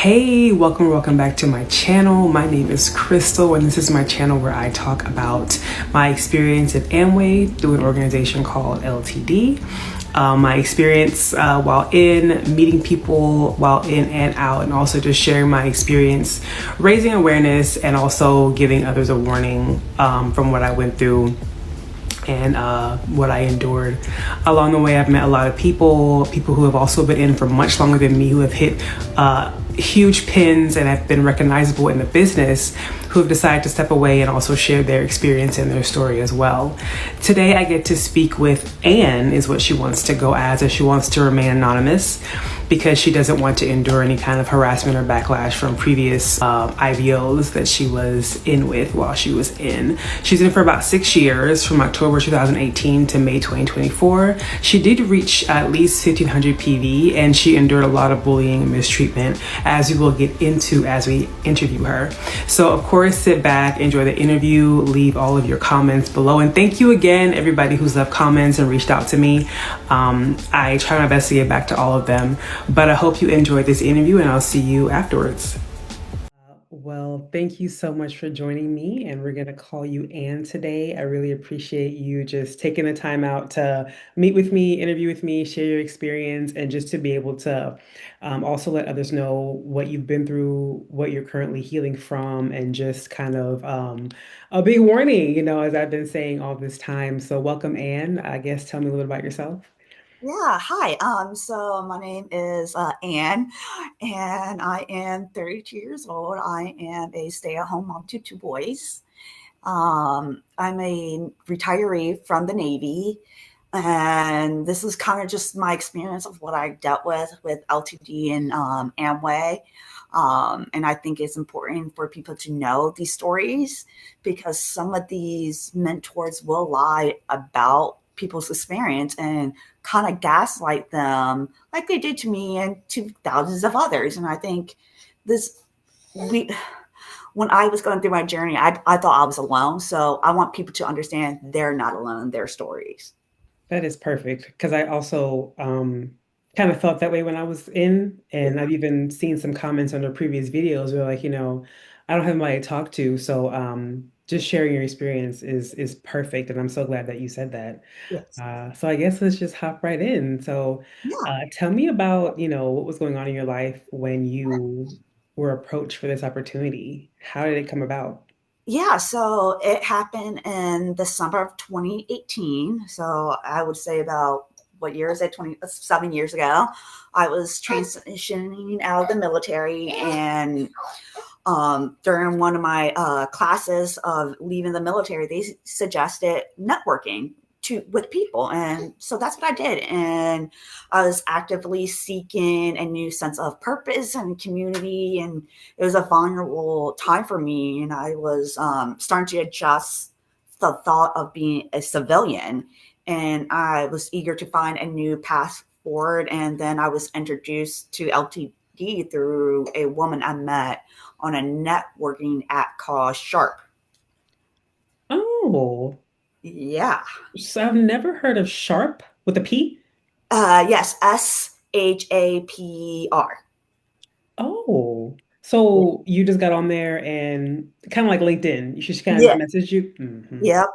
Hey, welcome back to my channel. My name is Crystal, and this is my channel where I talk about my experience at Amway through an organization called LTD. My experience while in, meeting people while in and out, and also just sharing my experience, raising awareness, and also giving others a warning from what I went through and what I endured. Along the way, I've met a lot of people who have also been in for much longer than me, who have hit huge pins and have been recognizable in the business, who have decided to step away and also share their experience and their story as well. Today, I get to speak with Anne, is what she wants to go as she wants to remain anonymous because she doesn't want to endure any kind of harassment or backlash from previous IVOs that she was in with while she was in. She's in for about 6 years, from October 2018 to May 2024. She did reach at least 1,500 PV, and she endured a lot of bullying and mistreatment, as we will get into as we interview her. So of course, sit back, enjoy the interview, leave all of your comments below. And thank you again, everybody who's left comments and reached out to me. I try my best to get back to all of them. But I hope you enjoyed this interview, and I'll see you afterwards. Well, thank you so much for joining me, and we're going to call you Anne today. I really appreciate you just taking the time out to meet with me, interview with me, share your experience, and just to be able to also let others know what you've been through, what you're currently healing from, and just kind of a big warning, as I've been saying all this time. So welcome, Anne. I guess tell me a little about yourself. Yeah, hi. So my name is Anne, and I am 32 years old. I am a stay-at-home mom to two boys. I'm a retiree from the Navy, and this is kind of just my experience of what I dealt with LTD and Amway. And I think it's important for people to know these stories because some of these mentors will lie about people's experience and kind of gaslight them like they did to me and to thousands of others. And I think this, we, when I was going through my journey, I thought I was alone. So I want people to understand they're not alone, their stories. That is perfect because I also kind of felt that way when I was in, and I've even seen some comments under previous videos where like, I don't have anybody to talk to, so just sharing your experience is perfect, and I'm so glad that you said that. Yes. So I guess let's just hop right in. So Yeah. tell me about, what was going on in your life when you were approached for this opportunity. How did it come about? Yeah, so it happened in the summer of 2018. So I would say about what year is it? 27 years ago. I was transitioning out of the military, and during one of my classes of leaving the military, they suggested networking with people, and so that's what I did. And I was actively seeking a new sense of purpose and community, and it was a vulnerable time for me. And I was starting to adjust the thought of being a civilian, and I was eager to find a new path forward. And then I was introduced to LTD through a woman I met on a networking app called Sharp. Oh, Yeah. so I've never heard of Sharp with a P. Yes, SHAPR. Oh, so you just got on there and kind of like LinkedIn. You just kind of Yeah. just message you. Yep.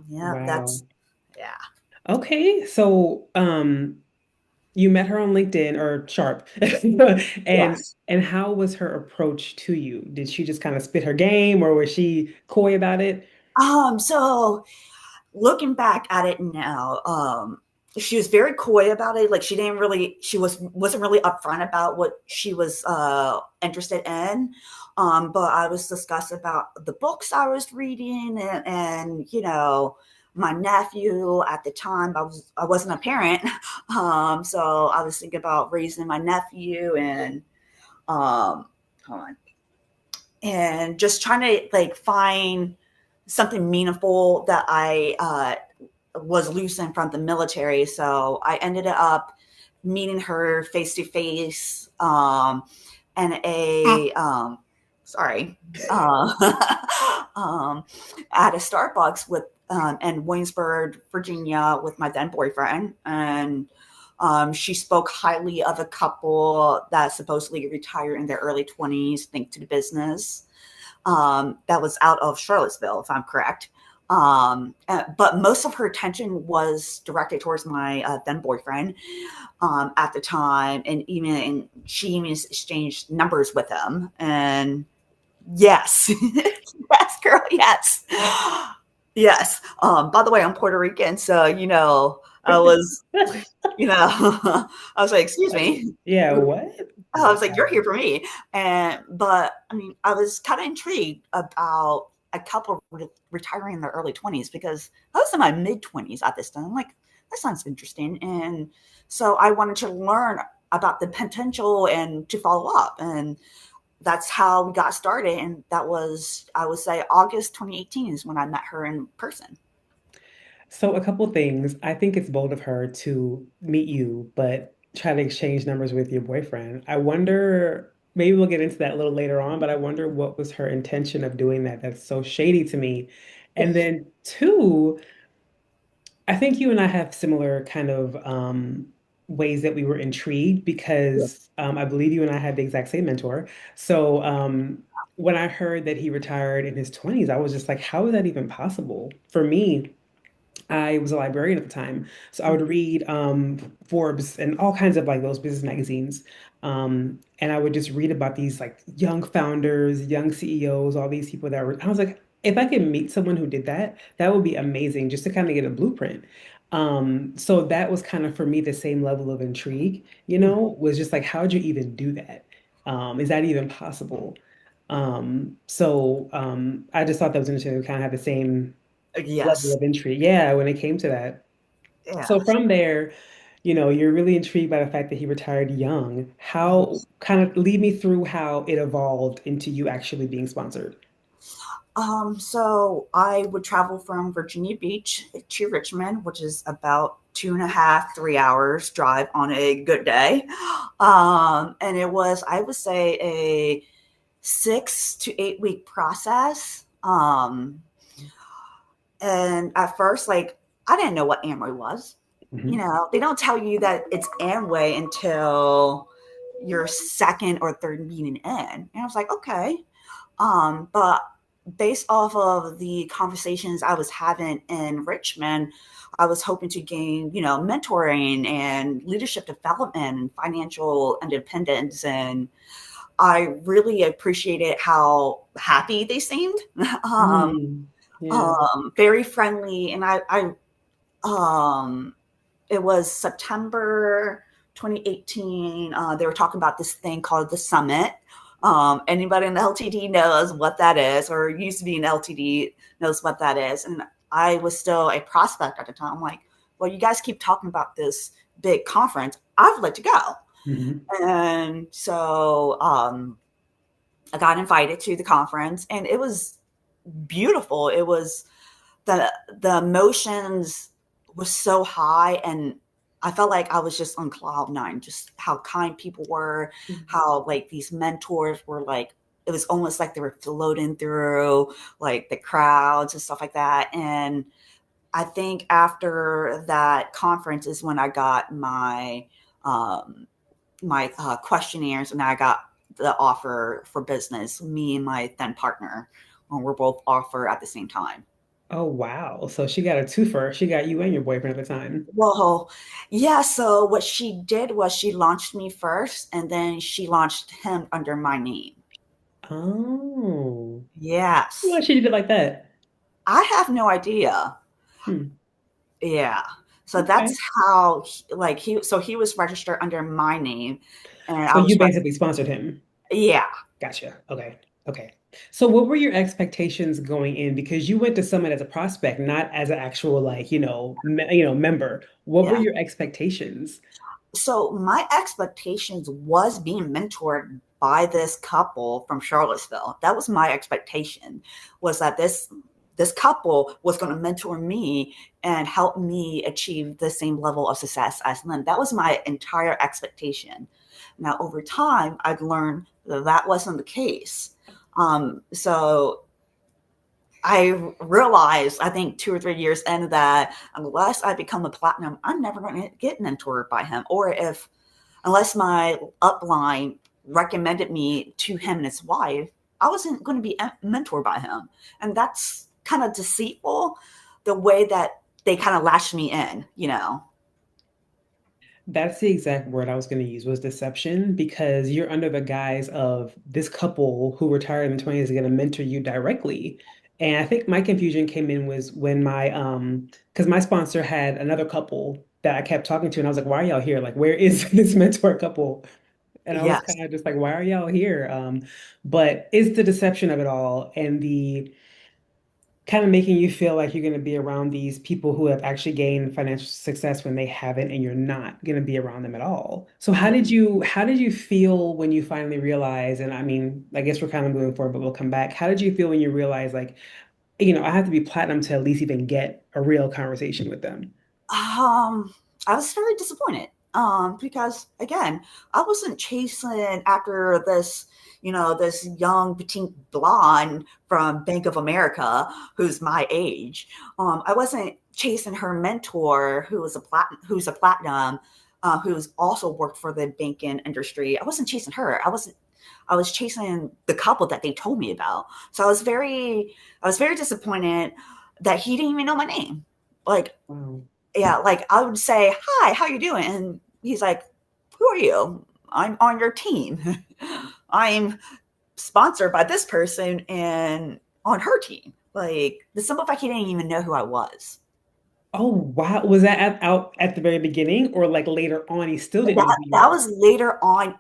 Yep. Wow. That's, yeah. Okay, so you met her on LinkedIn or Sharp, and Yes. and how was her approach to you? Did she just kind of spit her game, or was she coy about it? So looking back at it now, she was very coy about it. Like she wasn't really upfront about what she was interested in. But I was discussing about the books I was reading, and my nephew at the time. I wasn't a parent, so I was thinking about raising my nephew, and hold on, and just trying to like find something meaningful that I was losing from the military. So I ended up meeting her face to face, and sorry, um, at a Starbucks with in Williamsburg, Virginia, with my then boyfriend, and She spoke highly of a couple that supposedly retired in their early 20s, think to the business. That was out of Charlottesville, if I'm correct. But most of her attention was directed towards my then boyfriend at the time, and even she even exchanged numbers with him. And yes, yes, girl, yes, yes. By the way, I'm Puerto Rican, so I was, I was like, excuse me. Yeah, what? I was like, you're Wow. here for me. But I mean, I was kind of intrigued about a couple retiring in their early 20s because I was in my mid 20s at this time. I'm like, that sounds interesting. And so I wanted to learn about the potential and to follow up. And that's how we got started. And that was, I would say, August 2018 is when I met her in person. So a couple things. I think it's bold of her to meet you, but try to exchange numbers with your boyfriend. I wonder, maybe we'll get into that a little later on, but I wonder what was her intention of doing that. That's so shady to me. And then two, I think you and I have similar kind of ways that we were intrigued because I believe you and I had the exact same mentor. So when I heard that he retired in his 20s, I was just like, how is that even possible? For me, I was a librarian at the time, so I would read Forbes and all kinds of like those business magazines. And I would just read about these like young founders, young CEOs, all these people that were, I was like, if I could meet someone who did that, that would be amazing just to kind of get a blueprint. So that was kind of for me the same level of intrigue, was just like, how'd you even do that? Is that even possible? I just thought that was interesting. We kind of have the same level Yes. of intrigue. Yeah, when it came to that. So Yes. from there, you're really intrigued by the fact that he retired young. How kind of lead me through how it evolved into you actually being sponsored. So I would travel from Virginia Beach to Richmond, which is about 2.5, 3 hours drive on a good day. And it was, I would say, a 6 to 8 week process. And at first, like, I didn't know what Amway was. Hmm. They don't tell you that it's Amway until your second or third meeting in. And I was like, okay. But based off of the conversations I was having in Richmond, I was hoping to gain, mentoring and leadership development and financial independence. And I really appreciated how happy they seemed. Mm. Yeah. Very friendly. And it was September 2018. They were talking about this thing called the Summit. Anybody in the LTD knows what that is, or used to be in LTD knows what that is. And I was still a prospect at the time. I'm like, well, you guys keep talking about this big conference. I'd like to go. Hmm. And so I got invited to the conference, and it was beautiful. It was the emotions was so high, and I felt like I was just on cloud nine, just how kind people were, how like these mentors were like, it was almost like they were floating through like the crowds and stuff like that. And I think after that conference is when I got um, my questionnaires, and I got the offer for business. Me and my then partner were both offered at the same time. Oh, wow. So she got a twofer. She got you and your boyfriend at the time. Well, yeah. So what she did was she launched me first, and then she launched him under my name. Oh. Why Yes. she did it like that? I have no idea. Hmm. Yeah. So Okay. that's how, so he was registered under my name, and So I you was, basically sponsored him. yeah. Gotcha. Okay. Okay. So what were your expectations going in? Because you went to Summit as a prospect, not as an actual like, member. What were Yeah. your expectations? So my expectations was being mentored by this couple from Charlottesville. That was my expectation, was that this couple was going to mentor me and help me achieve the same level of success as them. That was my entire expectation. Now, over time, I've learned that that wasn't the case. So I realized, I think 2 or 3 years into that, unless I become a platinum, I'm never going to get mentored by him. Or if, unless my upline recommended me to him and his wife, I wasn't going to be mentored by him. And that's kind of deceitful, the way that they kind of lashed me in, you know? That's the exact word I was going to use was deception because you're under the guise of this couple who retired in the 20s is going to mentor you directly. And I think my confusion came in was when my because my sponsor had another couple that I kept talking to and I was like, why are y'all here? Like, where is this mentor couple? And I was Yes. kind of just like, why are y'all here? But it's the deception of it all and the kind of making you feel like you're going to be around these people who have actually gained financial success when they haven't, and you're not going to be around them at all. So how did you feel when you finally realized, and I mean, I guess we're kind of moving forward, but we'll come back. How did you feel when you realized like, I have to be platinum to at least even get a real conversation with them? I was very disappointed. Because again, I wasn't chasing after this, this young petite blonde from Bank of America who's my age. I wasn't chasing her mentor who's a platinum, who's also worked for the banking industry. I wasn't chasing her. I was chasing the couple that they told me about. So I was very disappointed that he didn't even know my name. Like, Wow. yeah, like I would say, "Hi, how you doing?" And he's like, "Who are you? I'm on your team. I'm sponsored by this person and on her team." Like the simple fact he didn't even know who I was. Oh, wow. Was that out at the very beginning or like later on he still didn't know That who you that were? was later on.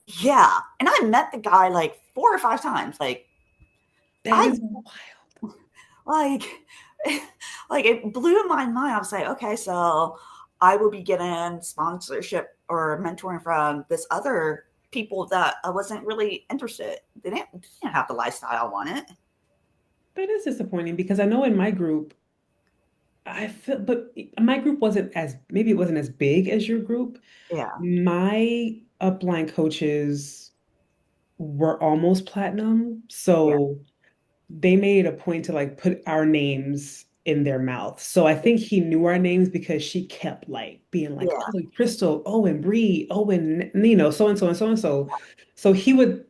Yeah, and I met the guy like 4 or 5 times. That I is wild. like like it blew my mind. I was like, okay, so I will be getting sponsorship or mentoring from this other people that I wasn't really interested. They didn't have the lifestyle I wanted. That is disappointing because I know in my group, but my group wasn't as, maybe it wasn't as big as your group. Yeah, My upline coaches were almost platinum, yeah, so they made a point to like put our names in their mouth. So I think he knew our names because she kept like being like, yeah, "Oh, Crystal, oh, and Bree, oh, and so and so and so and so." So he would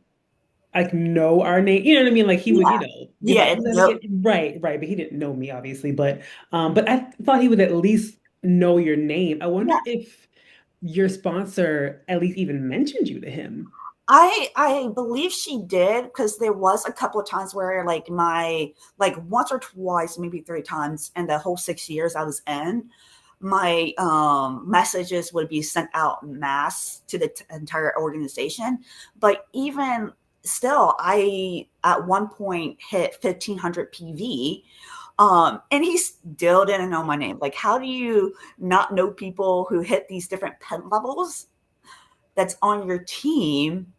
like know our name. You know what I mean? Like he would, yeah, be like, yeah. "Oh, let me No, get right, right." But he didn't know me, obviously. But I thought he would at least know your name. I wonder yeah. if your sponsor at least even mentioned you to him. I believe she did because there was a couple of times where like once or twice, maybe 3 times in the whole 6 years I was in, my messages would be sent out en mass to the entire organization. But even still, I at one point hit 1,500 PV. And he still didn't know my name. Like, how do you not know people who hit these different pen levels that's on your team?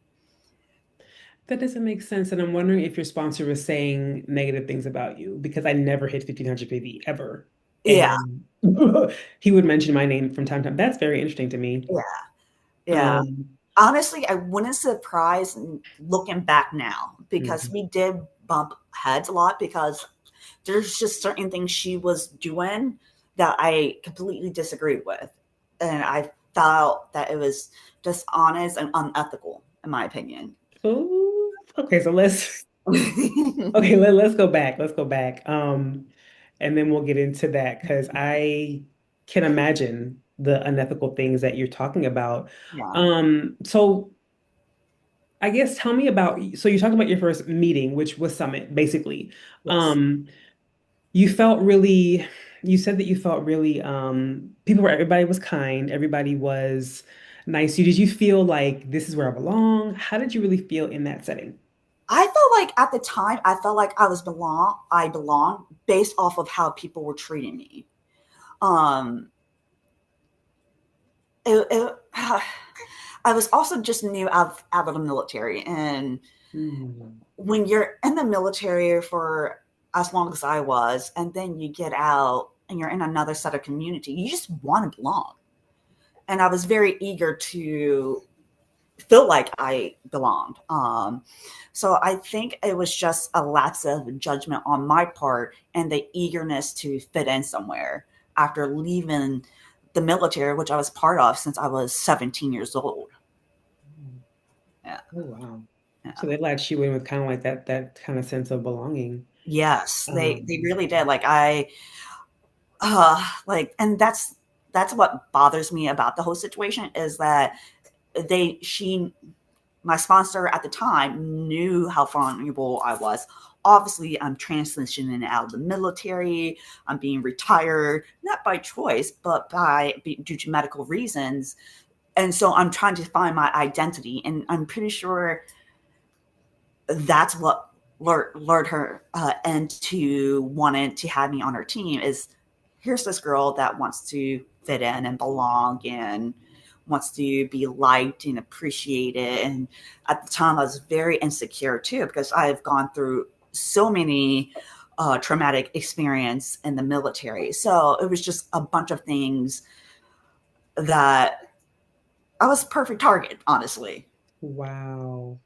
That doesn't make sense. And I'm wondering if your sponsor was saying negative things about you because I never hit 1500 PV ever. Yeah, And he would mention my name from time to time. That's very interesting to me. yeah, yeah. Um, Honestly, I wouldn't surprise looking back now because mhm. we did bump heads a lot because there's just certain things she was doing that I completely disagreed with. And I felt that it was dishonest and unethical, in my opinion. Oh, okay, so let's okay, let's go back. Let's go back. And then we'll get into that because I can imagine the unethical things that you're talking about. Yeah. So I guess tell me about, so you talked about your first meeting, which was Summit, basically. Yes. Um, you felt really, you said that you felt really, everybody was kind, everybody was nice to you. Did you feel like this is where I belong? How did you really feel in that setting? I felt like at the time, I felt like I belong based off of how people were treating me. Um, it I was also just new out of the military. And Hmm. when you're in the military for as long as I was, and then you get out and you're in another set of community, you just want to belong. And I was very eager to feel like I belonged. So I think it was just a lapse of judgment on my part and the eagerness to fit in somewhere after leaving the military, which I was part of since I was 17 years old. Mm. Yeah, Oh wow. yeah. So they latched you in with kind of like that kind of sense of belonging. Yes, they Um, really did. And that's what bothers me about the whole situation is that they she my sponsor at the time knew how vulnerable I was. Obviously, I'm transitioning out of the military. I'm being retired, not by choice, but due to medical reasons. And so I'm trying to find my identity. And I'm pretty sure that's what lured her into wanting to have me on her team is here's this girl that wants to fit in and belong and wants to be liked and appreciated. And at the time, I was very insecure too because I've gone through so many traumatic experience in the military. So it was just a bunch of things that I was a perfect target, honestly. wow.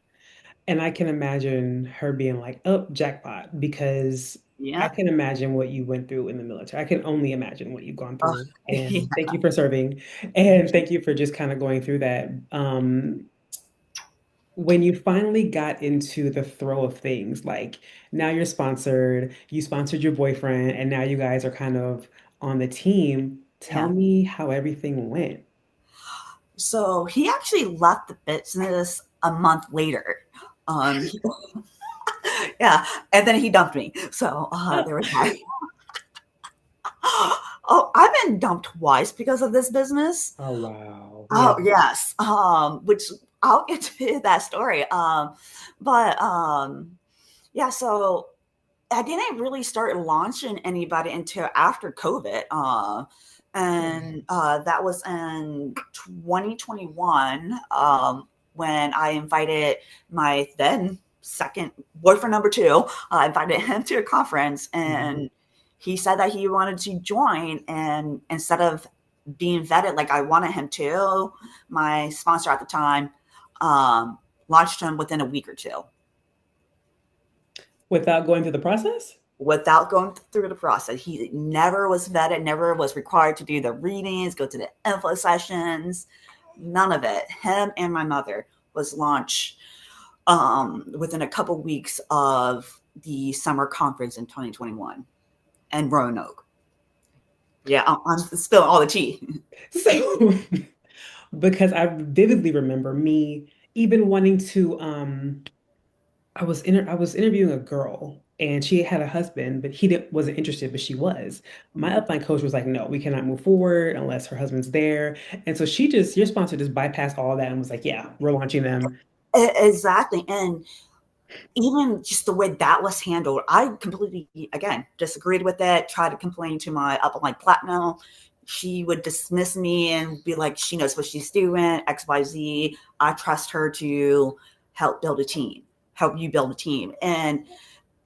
And I can imagine her being like, "Oh, jackpot," because I Yeah. can imagine what you went through in the military. I can only imagine what you've gone Oh, through. yeah. And thank you for serving. And thank you for just kind of going through that. When you finally got into the throw of things, like now you're sponsored, you sponsored your boyfriend, and now you guys are kind of on the team. Tell Yeah. me how everything went. So he actually left the business a month later. He- yeah, and then he dumped me. So there was that. Oh, I've been dumped twice because of this business. Oh, wow. Yeah. Oh yes, which I'll get to that story. But yeah, so I didn't really start launching anybody until after COVID. And that was in 2021 when I invited my then second boyfriend, number two. I invited him to a conference Mhm. and he said that he wanted to join. And instead of being vetted like I wanted him to, my sponsor at the time um, launched him within a week or two Without going through the process? without going through the process. He never was vetted, never was required to do the readings, go to the info sessions, none of it. Him and my mother was launched within a couple weeks of the summer conference in 2021 in Roanoke. Yeah, I'm spilling all the tea. So, because I vividly remember me even wanting to I was interviewing a girl and she had a husband, but he wasn't interested, but she was. My Mhm. upline coach was like, "No, we cannot move forward unless her husband's there." And so your sponsor just bypassed all that and was like, "Yeah, we're launching them." Exactly. And even just the way that was handled, I completely, again, disagreed with it, tried to complain to my upline platinum. She would dismiss me and be like, she knows what she's doing, XYZ. I trust her to help build a team, help you build a team. And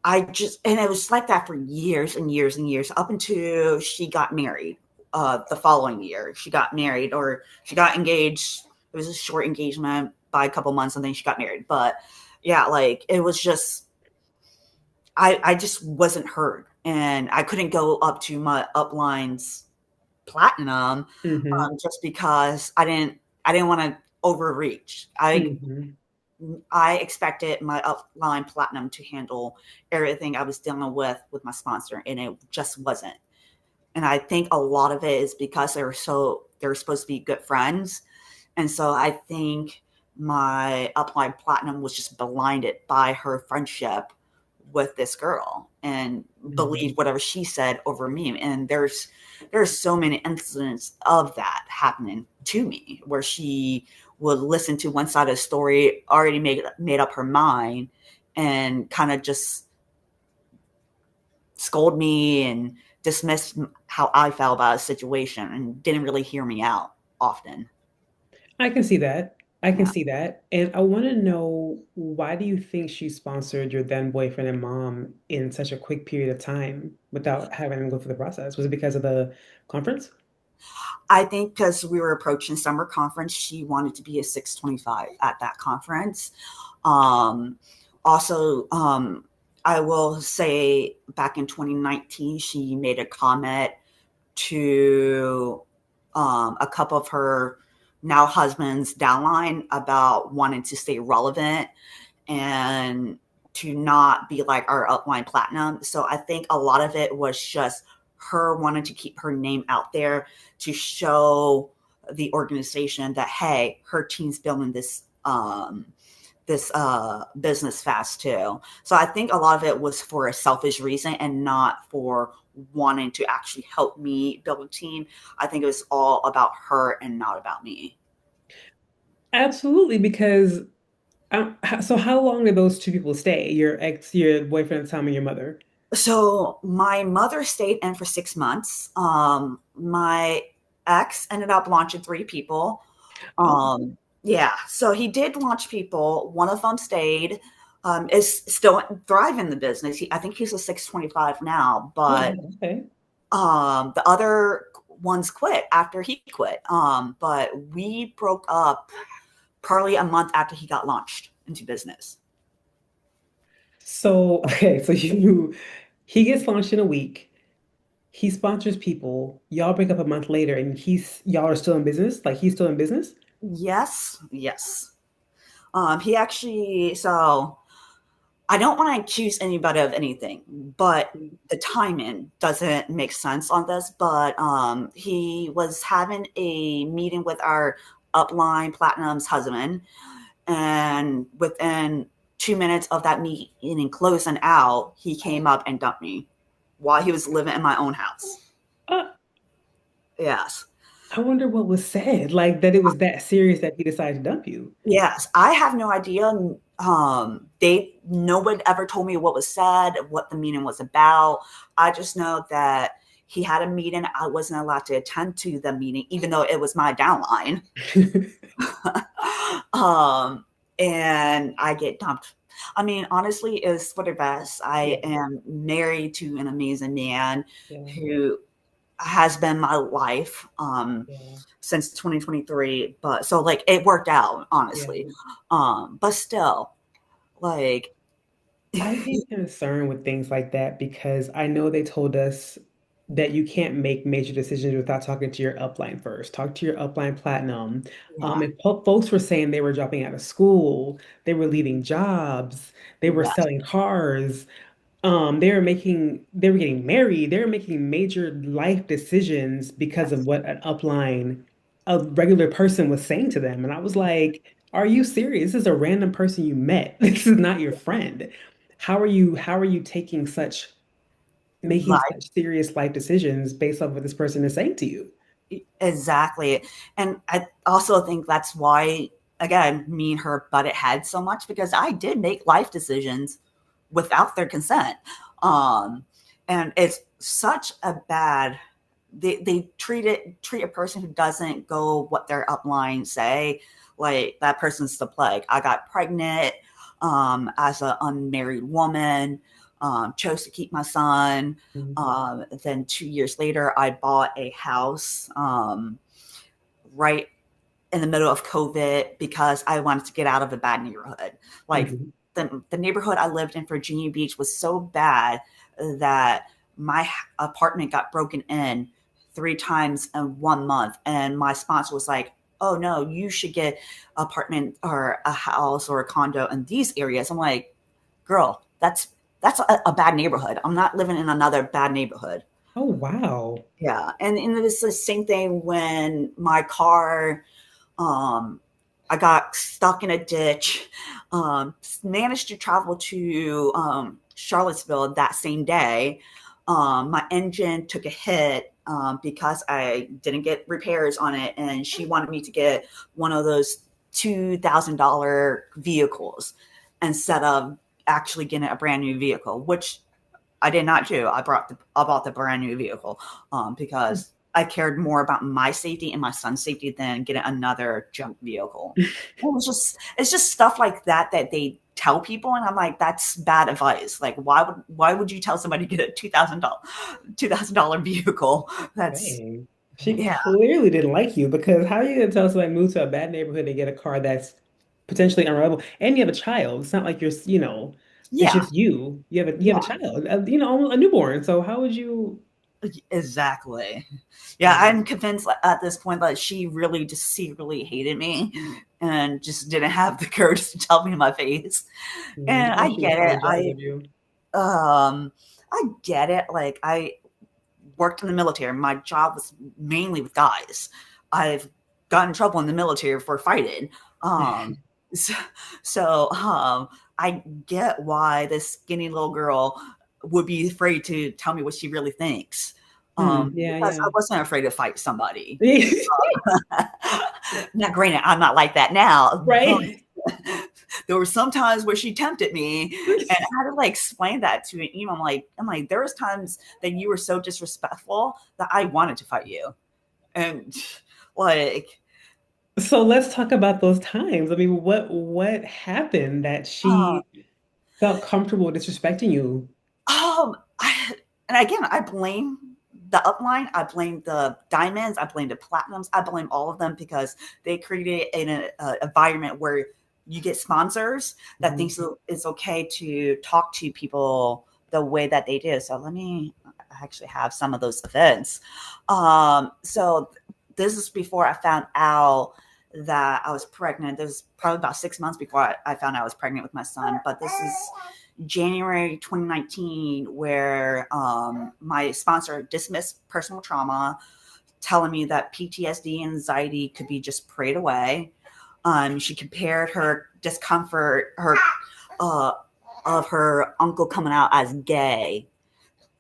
it was like that for years and years and years up until she got married. The following year, she got married or she got engaged. It was a short engagement by a couple months and then she got married. But yeah, like it was just I just wasn't heard, and I couldn't go up to my uplines platinum Hmm. just because I didn't want to overreach. Hmm. I expected my upline platinum to handle everything I was dealing with my sponsor, and it just wasn't. And I think a lot of it is because they were supposed to be good friends, and so I think my upline platinum was just blinded by her friendship with this girl and Hmm. believed whatever she said over me. And there's so many incidents of that happening to me where she would listen to one side of the story, already made up her mind, and kind of just scold me and dismiss how I felt about a situation and didn't really hear me out often. I can see that. I can Yeah. see that. And I want to know, why do you think she sponsored your then boyfriend and mom in such a quick period of time without having them go through the process? Was it because of the conference? I think because we were approaching summer conference, she wanted to be a 625 at that conference. Um, also, I will say back in 2019, she made a comment to a couple of her now husbands downline about wanting to stay relevant and to not be like our upline platinum. So I think a lot of it was just her wanting to keep her name out there to show the organization that, hey, her team's building this business fast too. So I think a lot of it was for a selfish reason and not for wanting to actually help me build a team. I think it was all about her and not about me. Absolutely, because so how long did those two people stay? Your boyfriend at the time, and your mother? So my mother stayed in for 6 months. My ex ended up launching three people. Oh, Yeah, so he did launch people. One of them stayed, is still thriving in the business. I think he's a 625 now, oh, but okay. the other ones quit after he quit. But we broke up probably a month after he got launched into business. So, okay, so he gets launched in a week. He sponsors people. Y'all break up a month later, and y'all are still in business. Like he's still in business. Yes, yes. He actually, so I don't want to accuse anybody of anything, but the timing doesn't make sense on this. But he was having a meeting with our upline platinum's husband, and within 2 minutes of that meeting and closing out, he came up and dumped me while he was living in my own house. Uh, Yes. I wonder what was said. Like that it was that serious that he decided to dump you. Yes, I have no idea. No one ever told me what was said, what the meeting was about. I just know that he had a meeting. I wasn't allowed to attend to the meeting, even though it was my downline. um, and I get dumped. I mean, honestly, it's for the best. Yeah, I am married to an amazing man yeah, who has been my life yeah, since 2023. But so like it worked out, honestly. yeah. But still, like I get concerned with things like that because I know they told us that you can't make major decisions without talking to your upline first. Talk to your upline platinum. yeah, And folks were saying they were dropping out of school, they were leaving jobs, they were yes, selling cars. They were getting married, they were making major life decisions because of yes. what an upline, a regular person was saying to them. And I was like, are you serious? This is a random person you met. This is not your friend. How are you making Right, such serious life decisions based off what this person is saying to you? exactly. And I also think that's why, again, me and her butted heads so much because I did make life decisions without their consent. Um, and it's such a bad they treat a person who doesn't go what their upline say like that person's the plague. I got pregnant as an unmarried woman, chose to keep my son. Mhm. Then 2 years later, I bought a house right in the middle of COVID because I wanted to get out of a bad neighborhood. Like Mhm. the neighborhood I lived in, Virginia Beach, was so bad that my apartment got broken in 3 times in 1 month. And my sponsor was like, oh no, you should get an apartment or a house or a condo in these areas. I'm like, girl, that's a bad neighborhood. I'm not living in another bad neighborhood. Oh, wow. Yeah. And it was the same thing when my car um, I got stuck in a ditch. Managed to travel to Charlottesville that same day. My engine took a hit because I didn't get repairs on it, and she wanted me to get one of those $2,000 vehicles instead of actually getting a brand new vehicle, which I did not do. I bought the brand new vehicle because I cared more about my safety and my son's safety than getting another junk vehicle. It's just stuff like that that they tell people, and I'm like, that's bad advice. Like, why would you tell somebody to get a $2,000 vehicle? That's Dang. She Yeah. clearly didn't like you because how are you gonna tell somebody move to a bad neighborhood and get a car that's potentially unreliable? And you have a child. It's not like it's Yeah. just you. You have a Yeah. child, almost a newborn. So how would you? Exactly. Yeah, Oh, I'm convinced at this point that she really just secretly hated me and just didn't have the courage to tell me in my face. And oh, I she was get so it. jealous of you. I get it. Like I worked in the military. My job was mainly with guys. I've gotten in trouble in the military for fighting. Um, so, so I get why this skinny little girl would be afraid to tell me what she really thinks. Yeah, Because yeah. I wasn't afraid to fight somebody. Now, granted, I'm not like that now, but Right? there were some times where she tempted me, and I had to like explain that to an email. I'm like, there was times that you were so disrespectful that I wanted to fight you, and like, So let's talk about those times. I mean, what happened that uh, she felt comfortable disrespecting you? and again, I blame the upline, I blame the diamonds, I blame the platinums, I blame all of them because they created an environment where you get sponsors that Mhm. thinks it's okay to talk to people the way that they do. So let me actually have some of those events. So this is before I found out that I was pregnant. This was probably about 6 months before I found out I was pregnant with my son. But this is January 2019, where my sponsor dismissed personal trauma, telling me that PTSD and anxiety could be just prayed away. She compared her discomfort, her uh, of her uncle coming out as gay,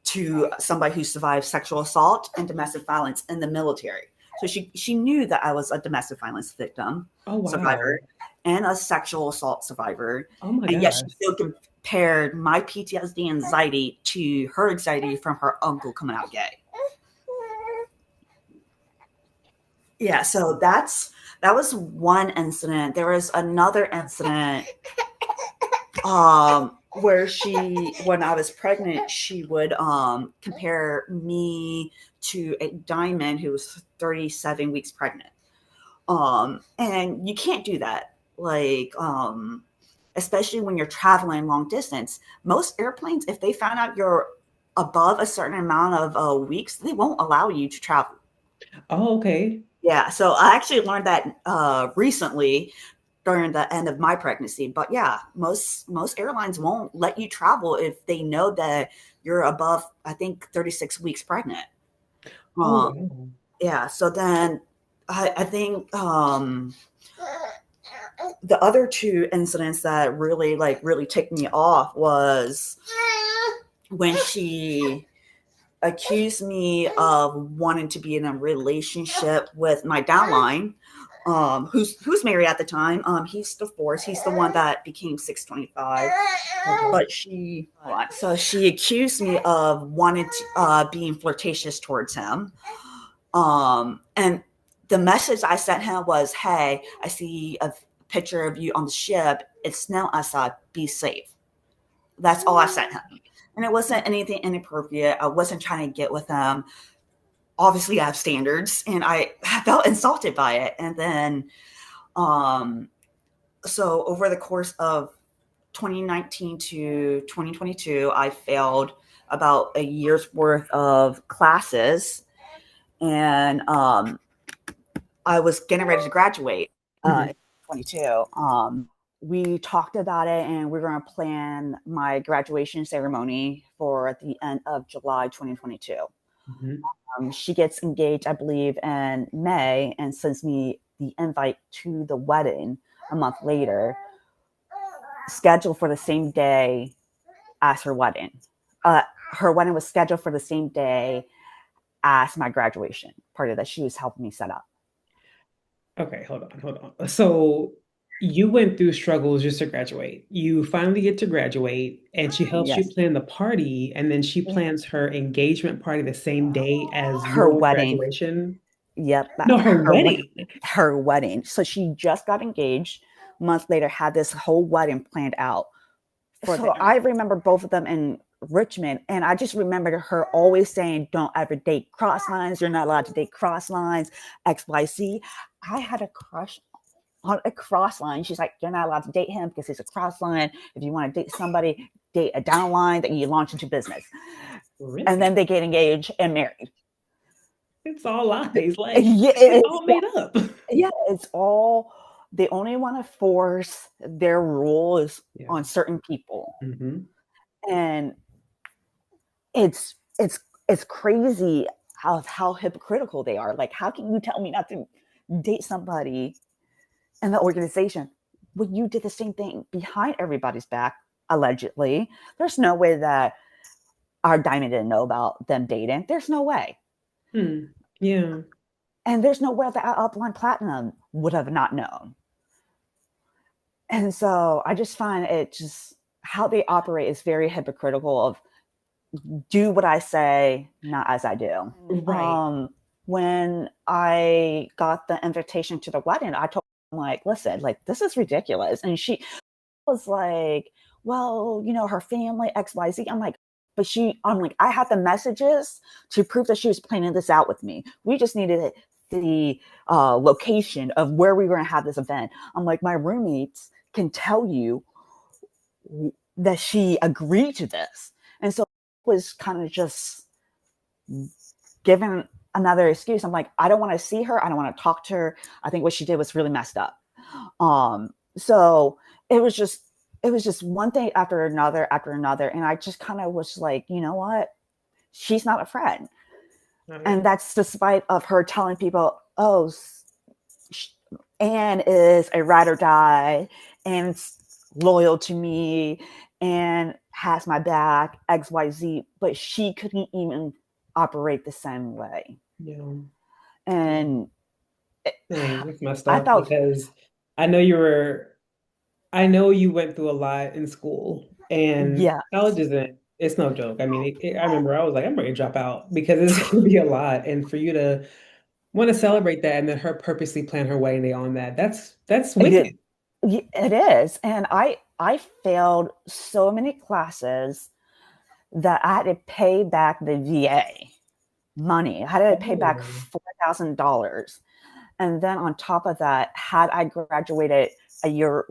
to somebody who survived sexual assault and domestic violence in the military. So she knew that I was a domestic violence victim, Oh wow. survivor, and a sexual assault survivor, Oh my and yet she gosh. still compared my PTSD and anxiety to her anxiety from her uncle coming out gay. Yeah, so that was one incident. There was another incident where she, when I was pregnant, she would compare me to a diamond who was 37 weeks pregnant. And you can't do that, like especially when you're traveling long distance. Most airplanes, if they found out you're above a certain amount of weeks, they won't allow you to travel. Oh, okay. Yeah, so I actually learned that recently during the end of my pregnancy. But yeah, most airlines won't let you travel if they know that you're above, I think, 36 weeks pregnant. Oh Uh, wow. yeah, so then I think the other two incidents that really ticked me off was when she accused me of wanting to be in a relationship with my downline, who's married at the time. He's divorced. He's the one that became 625. Okay. But she accused me of wanting to being flirtatious towards him. And the message I sent him was, "Hey, I see a picture of you on the ship. It's snowing outside. Be safe." That's all I sent him. And it wasn't anything inappropriate. I wasn't trying to get with him. Obviously, I have standards, and I felt insulted by it. And then, um, so over the course of 2019 to 2022, I failed about a year's worth of classes, and I was getting ready to graduate Mhm. in 22. We talked about it, and we are going to plan my graduation ceremony for the end of July 2022. Mhm. She gets engaged, I believe, in May, and sends me the invite to the wedding a month later, scheduled for the same day as her wedding. Uh, Her wedding was scheduled for the same day as my graduation party that she was helping me set up. Okay, hold on. So you went through struggles just to graduate. You finally get to graduate, and she helps you Yes. plan the party, and then she plans her engagement party the same day as Her your wedding. graduation. Yep. No, her Her wedding. wedding. Her wedding. So she just got engaged. A month later, had this whole wedding planned out. So I remember both of them in Richmond. And I just remembered her always saying, don't ever date cross lines. You're not allowed to date cross lines, XYZ. I had a crush on a cross line. She's like, you're not allowed to date him because he's a cross line. If you want to date somebody, date a down line that you launch into business. Really? And then they get engaged and married. It's all lies. Like, Yeah, it's all made up. yeah, it's all, they only want to force their rules Yeah. on certain people. Mm-hmm. And it's crazy how hypocritical they are. Like, how can you tell me not to date somebody in the organization when you did the same thing behind everybody's back, allegedly? There's no way that our Diamond didn't know about them dating. There's no way. Yeah. And there's no way that Upline Platinum would have not known. And so I just find it just, how they operate is very hypocritical of, do what I say, not as I do. Right. When I got the invitation to the wedding, I told him, like, listen, like, this is ridiculous. And she was like, well, you know, her family, XYZ. I'm like, I had the messages to prove that she was planning this out with me. We just needed the location of where we were going to have this event. I'm like, my roommates can tell you that she agreed to this. And so it was kind of just given another excuse. I'm like, I don't want to see her. I don't want to talk to her. I think what she did was really messed up. So it was just one thing after another. And I just kind of was like, you know what? She's not a friend. And that's despite of her telling people, oh, Anne is a ride or die and loyal to me and has my back, XYZ, but she couldn't even operate the same way. Yeah. And it's messed I up thought, because I know you went through a lot in school, and yeah, college isn't, it's no joke. I mean, I remember I was like, I'm ready to drop out because it's going to be a lot. And for you to want to celebrate that and then her purposely plan her wedding on that, that's wicked. it is. And I failed so many classes that I had to pay back the VA money. I had to pay back Oh. $4,000. And then on top of that, had I graduated the year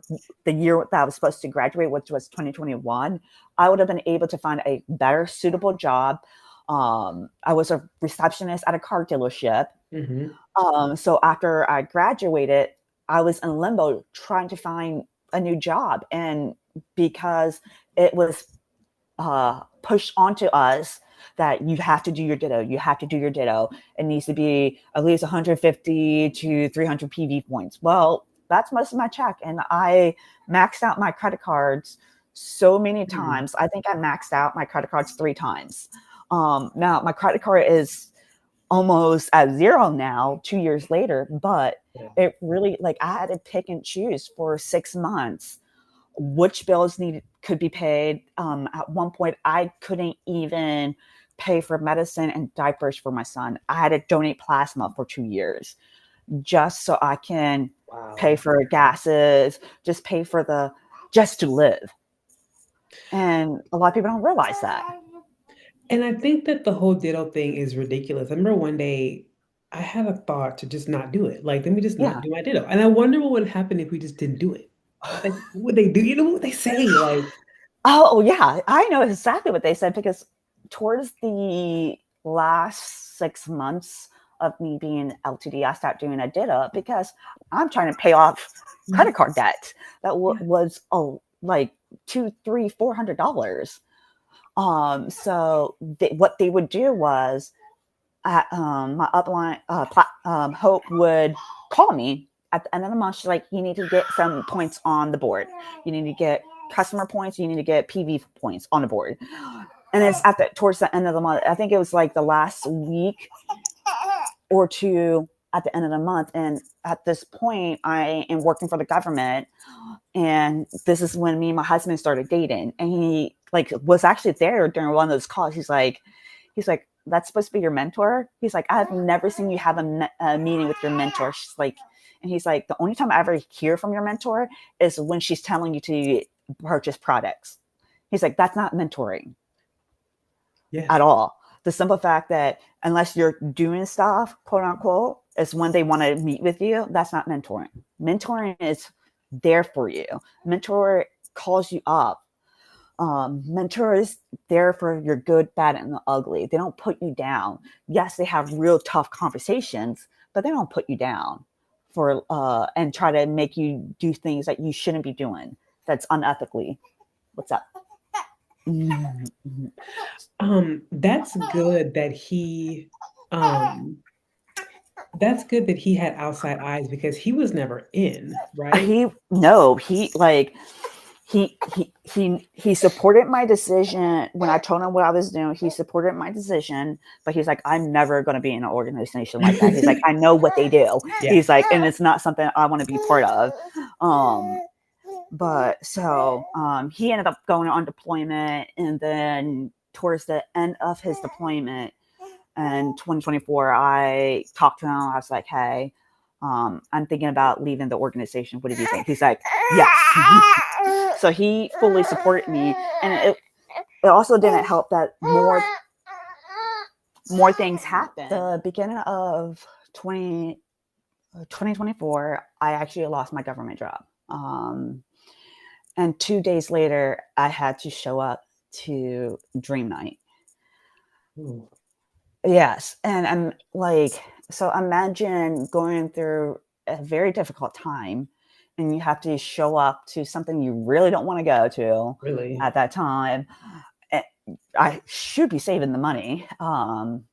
that I was supposed to graduate, which was 2021, I would have been able to find a better suitable job. I was a receptionist at a car dealership. Mm-hmm. So after I graduated, I was in limbo trying to find a new job. And because it was pushed onto us that you have to do your ditto. You have to do your ditto. It needs to be at least 150 to 300 PV points. Well, that's most of my check. And I maxed out my credit cards so many times. I think I maxed out my credit cards 3 times. Now, my credit card is almost at zero now, 2 years later, but it really, like, I had to pick and choose for 6 months which bills could be paid. At one point, I couldn't even pay for medicine and diapers for my son. I had to donate plasma for 2 years just so I can pay for gases, just pay for just to live. And a lot of people don't realize that. And I think that the whole ditto thing is ridiculous. I remember one day I had a thought to just not do it. Like, let me just not do my ditto. And I wonder what would happen if we just didn't do it. Like, what would they do? You know what they say? Like, oh yeah, I know exactly what they said, because towards the last 6 months of me being LTD, I stopped doing a ditto because I'm trying to pay off credit card debt that was like $200, $300, $400. So what they would do was, my upline Hope would call me at the end of the month. She's like, you need to get some points on the board. You need to get customer points. You need to get PV points on the board. And it's towards the end of the month. I think it was like the last week or two at the end of the month. And at this point, I am working for the government. And this is when me and my husband started dating. And he was actually there during one of those calls. He's like, that's supposed to be your mentor. He's like, I've never seen you have a meeting with your mentor. She's like, and he's like, the only time I ever hear from your mentor is when she's telling you to purchase products. He's like, that's not mentoring. Yeah. at all. The simple fact that unless you're doing stuff, quote unquote, is when they want to meet with you, that's not mentoring. Mentoring is there for you. Mentor calls you up. Mentor is there for your good, bad, and the ugly. They don't put you down. Yes, they have real tough conversations, but they don't put you down for and try to make you do things that you shouldn't be doing. That's unethically. What's up? That's good that um that's good that he had outside eyes because he was never in, right? He no, he like he supported my decision when I told him what I was doing. He supported my decision, but he's like, I'm never going to be in an organization like that. He's like, I know what they do. Yeah. He's like, and it's not something I want to be part of. But so he ended up going on deployment, and then towards the end of his deployment in 2024, I talked to him. I was like, hey, I'm thinking about leaving the organization. What do you think? He's like, yes. So he fully supported me, and it also didn't help that more things happened. The beginning of 2024, I actually lost my government job. And 2 days later, I had to show up to Dream Night. Ooh. Yes. And I'm like, so imagine going through a very difficult time and you have to show up to something you really don't want to go to Really? at that time. I should be saving the money and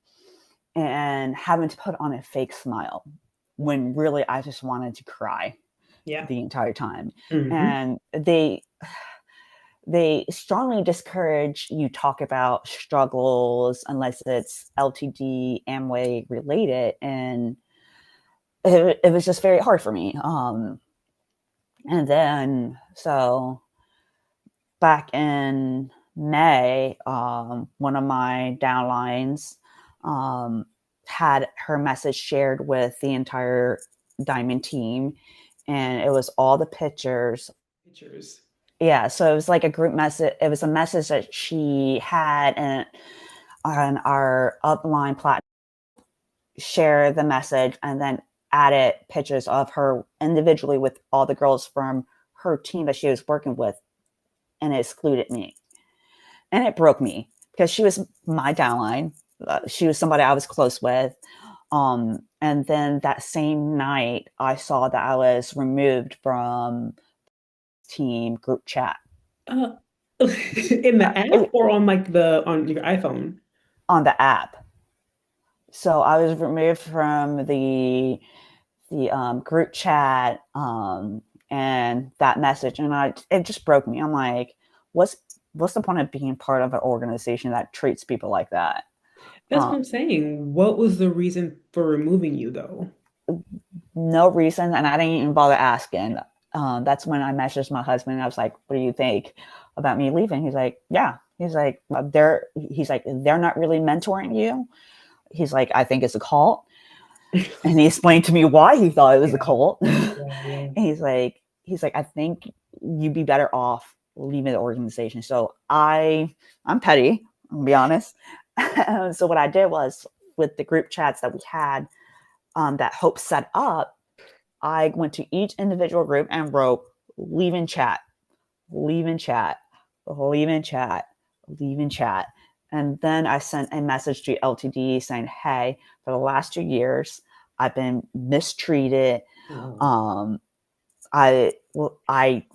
having to put on a fake smile when really I just wanted to cry Yeah. the entire time. Hmm. And they strongly discourage you talk about struggles unless it's LTD Amway related, and it was just very hard for me. And then so back in May, one of my downlines had her message shared with the entire Diamond team, and it was all the pictures. Pictures. Yeah, so it was like a group message. It was a message that she had, and on our upline platform, share the message, and then added pictures of her individually with all the girls from her team that she was working with, and it excluded me. And it broke me because she was my downline. She was somebody I was close with. And then that same night, I saw that I was removed from team group chat. Uh, in the app or on like the on your iPhone? On the app. So I was removed from the group chat and that message, and it just broke me. I'm like, what's the point of being part of an organization that treats people like that? That's what I'm saying. What was the reason for removing you though? No reason, and I didn't even bother asking. That's when I messaged my husband. I was like, "What do you think about me leaving?" He's like, "Yeah." He's like, they're not really mentoring you." He's like, "I think it's a cult," and he explained to me why he thought it was a Yeah, cult. yeah, yeah. And he's like, "I think you'd be better off leaving the organization." So I'm petty, I'll be honest. So what I did was, with the group chats that we had, that Hope set up, I went to each individual group and wrote, leave in chat, leave in chat, leave in chat, leave in chat. And then I sent a message to LTD saying, hey, for the last 2 years, I've been mistreated. Wow. Um, I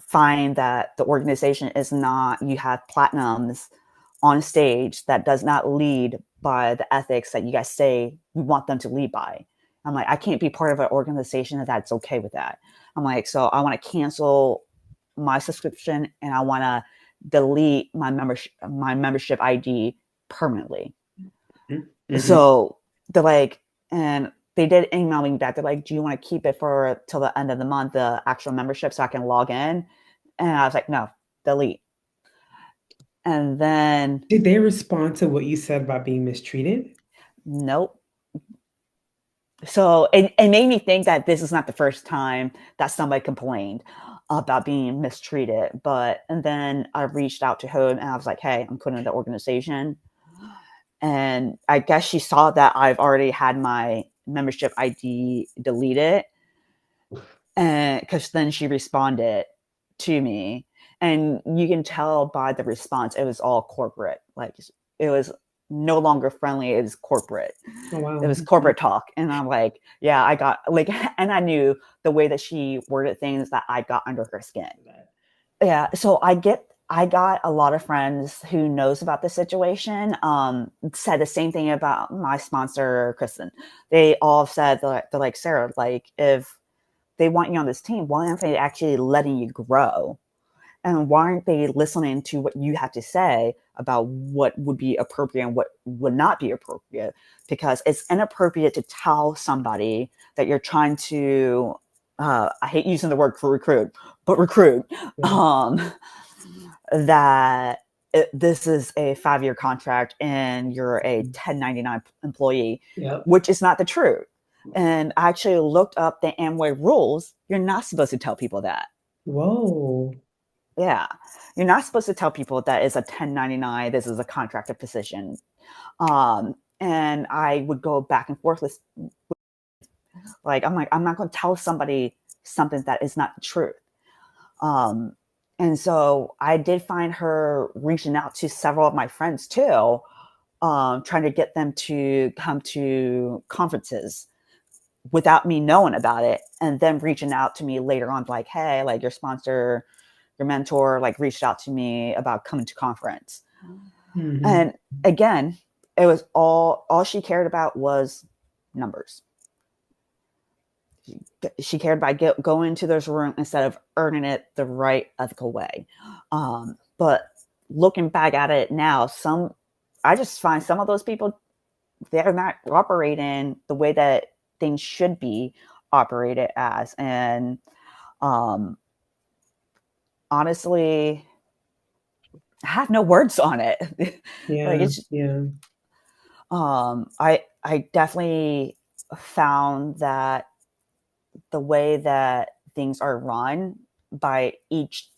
find that the organization is not, you have platinums on stage that does not lead by the ethics that you guys say you want them to lead by. I'm like, I can't be part of an organization that's okay with that. I'm like, so I want to cancel my subscription and I want to delete my membership ID permanently. Mm-hmm. So they're like, and they did email me back. They're like, do you want to keep it for till the end of the month, the actual membership, so I can log in? And I was like, no, delete. And then, Did they respond to what you said about being mistreated? nope. So it made me think that this is not the first time that somebody complained about being mistreated. And then I reached out to him and I was like, hey, I'm quitting the organization. And I guess she saw that I've already had my membership ID deleted, and because then she responded to me, and you can tell by the response it was all corporate. Like it was no longer friendly, it was corporate. Oh It wow. was corporate talk. And I'm like, yeah, I got like, and I knew the way that she worded things that I got under her skin. Yeah. So I got a lot of friends who knows about the situation, said the same thing about my sponsor, Kristen. They all said, they're like, Sarah, like if they want you on this team, why aren't they actually letting you grow? And why aren't they listening to what you have to say about what would be appropriate and what would not be appropriate? Because it's inappropriate to tell somebody that you're trying to, I hate using the word for recruit, but recruit, Yeah. that this is a 5-year contract and you're a 1099 employee, Yep. which is not the truth. And I actually looked up the Amway rules. You're not supposed to tell people that. Whoa. Yeah. You're not supposed to tell people that it's a 1099, this is a contracted position. And I would go back and forth with, I'm like, I'm not going to tell somebody something that is not the truth. And so I did find her reaching out to several of my friends too, trying to get them to come to conferences without me knowing about it, and then reaching out to me later on, like, hey, like your sponsor, your mentor, like reached out to me about coming to conference. Mm-hmm. And again, it was all she cared about was numbers. She cared about going to those rooms instead of earning it the right ethical way. But looking back at it now, I just find some of those people, they're not operating the way that things should be operated as. And honestly, I have no words on it. Like Yeah. it's Yeah. I definitely found that the way that things are run by each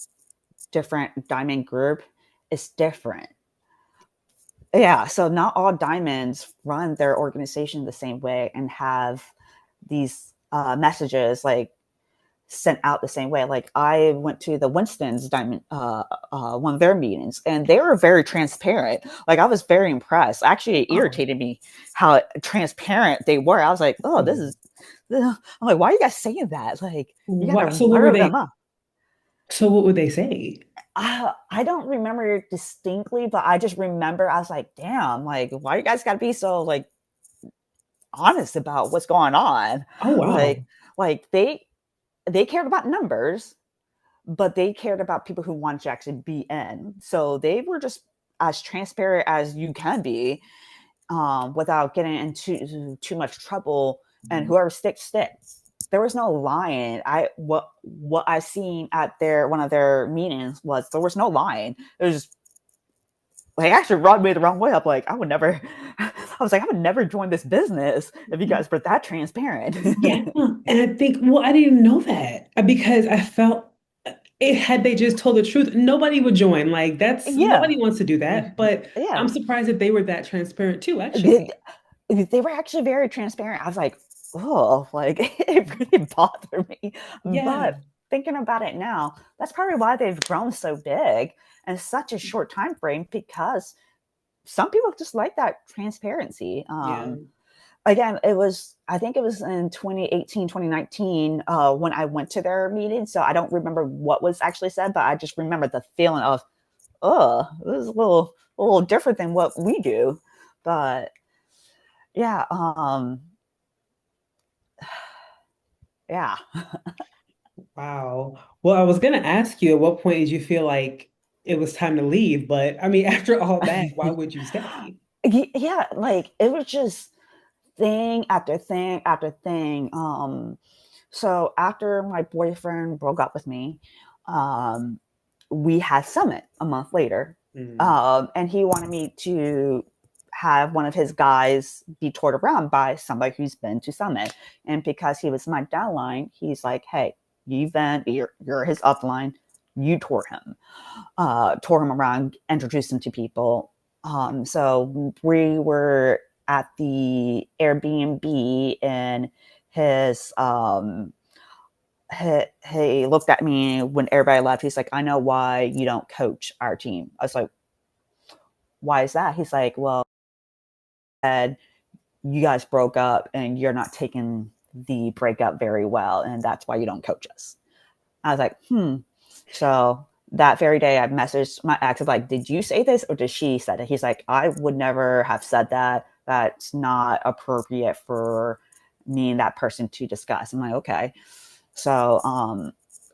different diamond group is different. Yeah, so not all diamonds run their organization the same way and have these messages like sent out the same way. Like I went to the Winston's diamond, one of their meetings, and they were very transparent. Like I was very impressed. Actually, it irritated me how transparent they were. I was like, oh, this is. I'm like, why are you guys saying that? Like, you got to What? So what were rile them they? up. So what would they say? I don't remember it distinctly, but I just remember I was like, damn, like, why you guys got to be so like honest about what's going on? Oh wow. Like, like they cared about numbers, but they cared about people who wanted to actually be in. So they were just as transparent as you can be, without getting into too much trouble. And whoever sticks. There was no lying. What I seen at their one of their meetings was there was no lying. It was just like actually rubbed me the wrong way. I'm like, I would never. I was like, I would never join this business if you guys were that transparent. Yeah. And I think, well, I didn't know that because I felt it had they just told the truth, nobody would join. Like that's Yeah, nobody wants to do that. But I'm yeah. surprised that they were that transparent too, They, actually. they were actually very transparent. I was like, oh, like it really bothered me. Yeah. But thinking about it now, that's probably why they've grown so big in such a short time frame, because some people just like that transparency. Yeah. Again, I think it was in 2018, 2019, when I went to their meeting. So I don't remember what was actually said, but I just remember the feeling of, oh, this is a little different than what we do. But yeah, yeah. Wow. Well, I was gonna ask you at what point did you feel like it was time to leave? But I mean, after all that, why would you stay? Yeah, like it was just thing after thing after thing. So after my boyfriend broke up with me, um, we had Summit a month later. Mm. And he wanted me to have one of his guys be toured around by somebody who's been to Summit. And because he was my downline, he's like, hey, you're his upline, you tour him around, introduce him to people. So we were at the Airbnb, and his he looked at me when everybody left. He's like, I know why you don't coach our team. I was like, why is that? He's like, well, Ed, you guys broke up and you're not taking the breakup very well, and that's why you don't coach us. I was like, So that very day, I messaged my ex, of like, did you say this or did she say it? He's like, I would never have said that. That's not appropriate for me and that person to discuss. I'm like, okay. So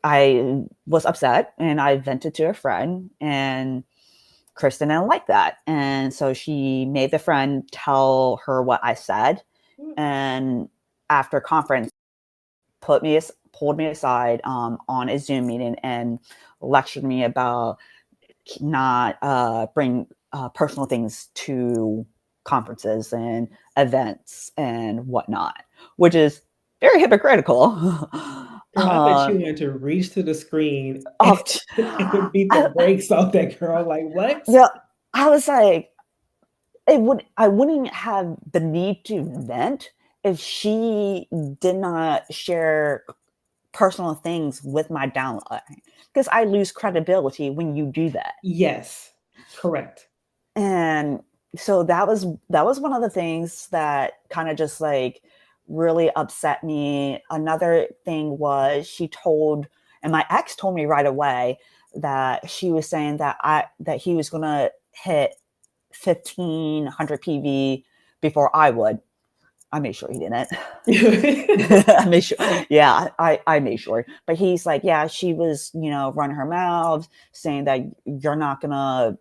I was upset and I vented to a friend, and Kristen didn't like that. And so she made the friend tell her what I said. And after conference, pulled me aside on a Zoom meeting and lectured me about not bring personal things to conferences and events and whatnot, which is very hypocritical. Girl, I bet you wanted to reach to the screen Oh, and beat the brakes off that girl. Like, what? yeah, I was like, I wouldn't have the need to vent if she did not share personal things with my downline, because I lose credibility when you do that. Yes, correct. And so that was one of the things that kind of just like really upset me. Another thing was and my ex told me right away that she was saying that he was going to hit 1500 PV before I would. I made sure he didn't. I made sure. Yeah, I made sure. But he's like, yeah, she was, running her mouth, saying that you're not gonna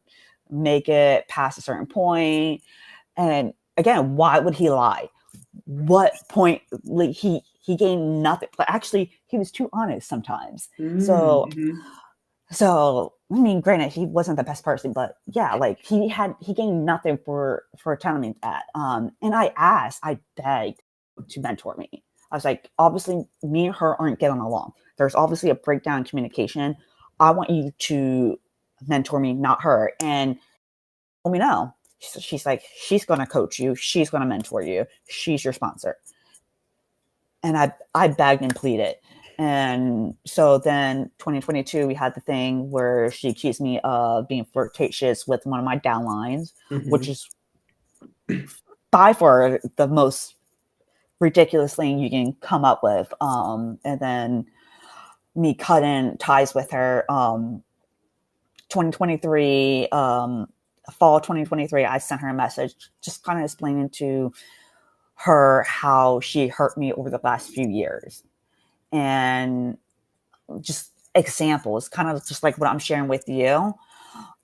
make it past a certain point. And again, why would he lie? What point? Like he gained nothing. But actually, he was too honest sometimes. Mm-hmm. So I mean, granted, he wasn't the best person, but yeah, like he gained nothing for telling me that. And I begged to mentor me. I was like, obviously, me and her aren't getting along. There's obviously a breakdown in communication. I want you to mentor me, not her. And let me know. She's like, she's going to coach you. She's going to mentor you. She's your sponsor. And I begged and pleaded. And so then 2022, we had the thing where she accused me of being flirtatious with one of my downlines, which is by far the most ridiculous thing you can come up with. And then me cutting ties with her. 2023, fall 2023, I sent her a message just kind of explaining to her how she hurt me over the last few years. And just examples, kind of just like what I'm sharing with you.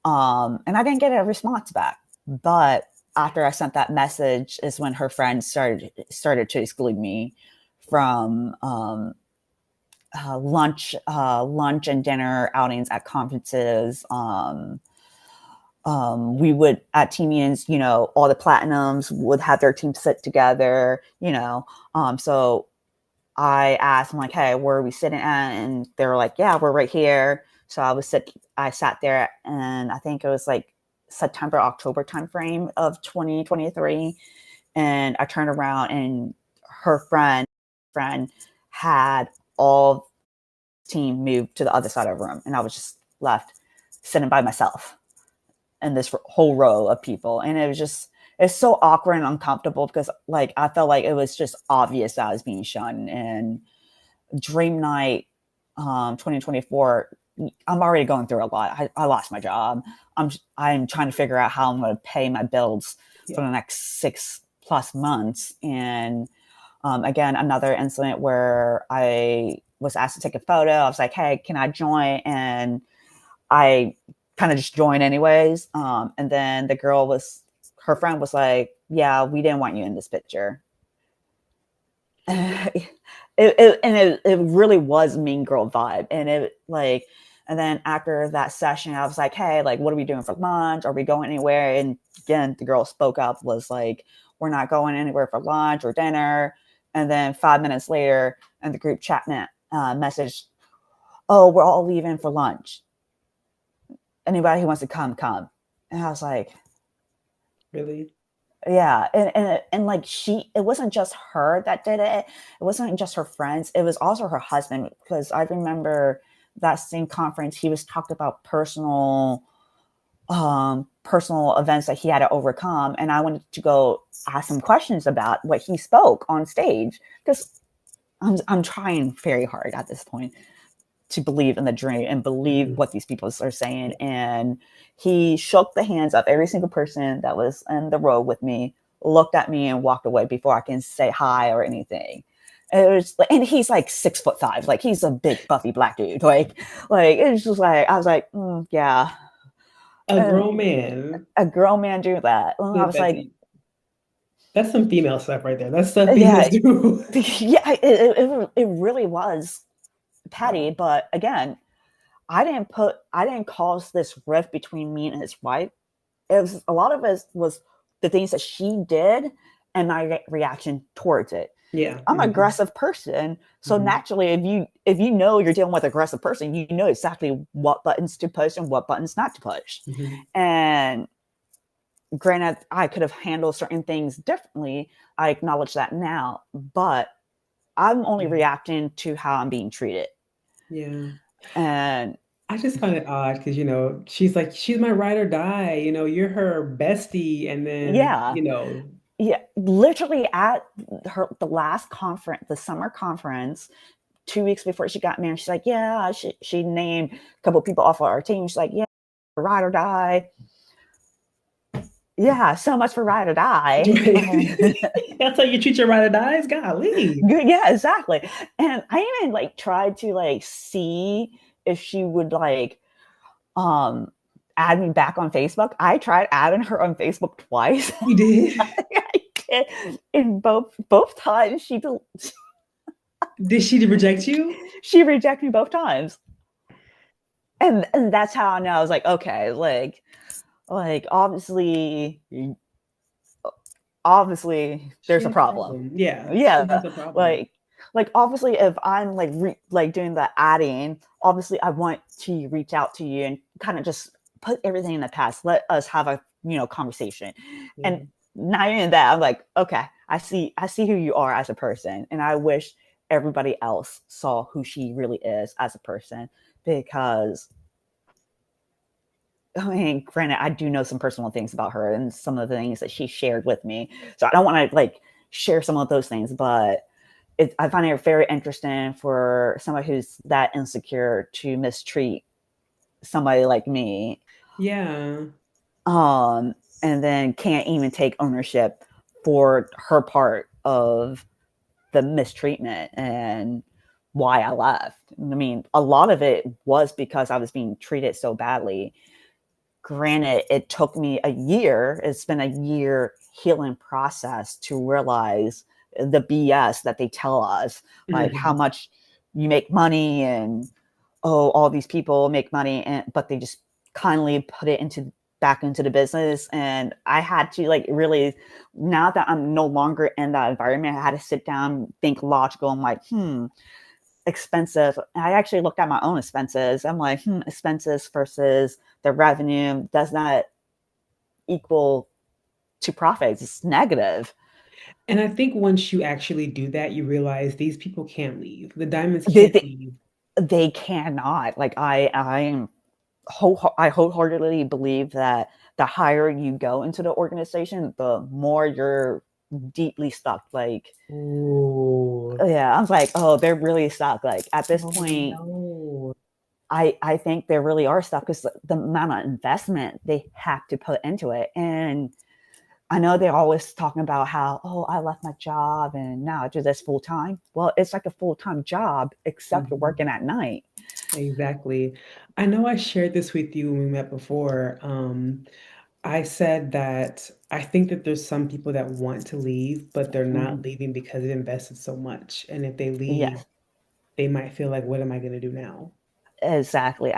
And I didn't get a response back. But after I sent that message is when her friends started to exclude me from lunch and dinner outings at conferences. We would at team meetings, all the platinums would have their team sit together, so I asked them like, hey, where are we sitting at? And they were like, yeah, we're right here. So I sat there, and I think it was like September, October timeframe of 2023. And I turned around, and her friend had all team moved to the other side of the room. And I was just left sitting by myself in this whole row of people. And it's so awkward and uncomfortable because like I felt like it was just obvious that I was being shunned. And Dream Night 2024, I'm already going through a lot. I lost my job. I'm trying to figure out how I'm going to pay my bills for the next 6+ months. And again, another incident where I was asked to take a photo. I was like, hey, can I join? And I kind of just joined anyways. And then her friend was like, yeah, we didn't want you in this picture. It really was mean girl vibe. And then after that session, I was like, hey, like, what are we doing for lunch? Are we going anywhere? And again, the girl spoke up, was like, we're not going anywhere for lunch or dinner. And then 5 minutes later, in the group chat message, oh, we're all leaving for lunch. Anybody who wants to come. And I was like, Really? Yeah, and like it wasn't just her that did it. It wasn't just her friends. It was also her husband, because I remember that same conference he was talked about personal events that he had to overcome, and I wanted to go ask him questions about what he spoke on stage, because I'm trying very hard at this point to believe in the dream and believe Mhm. what these people are saying. And he shook the hands of every single person that was in the row with me, looked at me, and walked away before I can say hi or anything. It was, and he's like 6'5", like he's a big buffy black dude. Like it's just like I was like, yeah, A and grown man. a grown man do that. And I was like, That's some female stuff right there. That's stuff females yeah, do. yeah, it really was petty. But again, I didn't cause this rift between me and his wife. It was a lot of it was the things that she did and my reaction towards it. Yeah. I'm an Mhm. aggressive person, so Mhm. naturally, if you know you're dealing with an aggressive person, you know exactly what buttons to push and what buttons not to push. Mhm. And granted, I could have handled certain things differently. I acknowledge that now, but I'm only Yeah. reacting to how I'm being treated. Yeah. And I just find it odd because, she's like, she's my ride or die, you're her bestie. And then, yeah, yeah, literally at the last conference, the summer conference, 2 weeks before she got married, she's like, yeah, she named a couple of people off of our team. She's like, yeah, ride or die. Yeah, so much for ride or die. Right. That's how you treat your ride or dies? Golly. Yeah, exactly. And I even like tried to like see if she would like um add me back on Facebook. I tried adding her on Facebook twice. You did? In both times Did she reject you? she rejected me both times. And that's how I know. I was like, okay, like obviously She there's a has a problem. problem. Yeah, she Yeah, has a problem. like obviously if I'm like doing the adding, obviously I want to reach out to you and kind of just put everything in the past. Let us have a conversation. Yeah. And not even that, I'm like, okay, I see who you are as a person, and I wish everybody else saw who she really is as a person, because I mean, granted, I do know some personal things about her and some of the things that she shared with me. So I don't want to like share some of those things, but I find it very interesting for somebody who's that insecure to mistreat somebody like me, Yeah. and then can't even take ownership for her part of the mistreatment and why I left. I mean, a lot of it was because I was being treated so badly. Granted, it took me a year. It's been a year healing process to realize the BS that they tell us, like how Mhm. much you make money, and oh, all these people make money, and but they just kindly put it into back into the business. And I had to like really, now that I'm no longer in that environment, I had to sit down, think logical. I'm like, expensive. I actually looked at my own expenses. I'm like, expenses versus the revenue does not equal to profits. It's negative. And I think once you actually do that, you realize these people can't leave. The diamonds They can't they, leave. they cannot. Like I wholeheartedly believe that the higher you go into the organization, the more you're deeply stuck. Like, Oh, yeah, I was like, oh, they're really stuck. Like at this oh point, no. I think they really are stuck because the amount of investment they have to put into it. And I know they're always talking about how, oh, I left my job and now I do this full time. Well, it's like a full time job, except you're Mhm. working at night. Exactly. I know I shared this with you when we met before. I said that I think that there's some people that want to leave, but they're not Mhm. leaving because they've invested so much. And if they leave, Yes, they might feel like, what am I going to do now? exactly.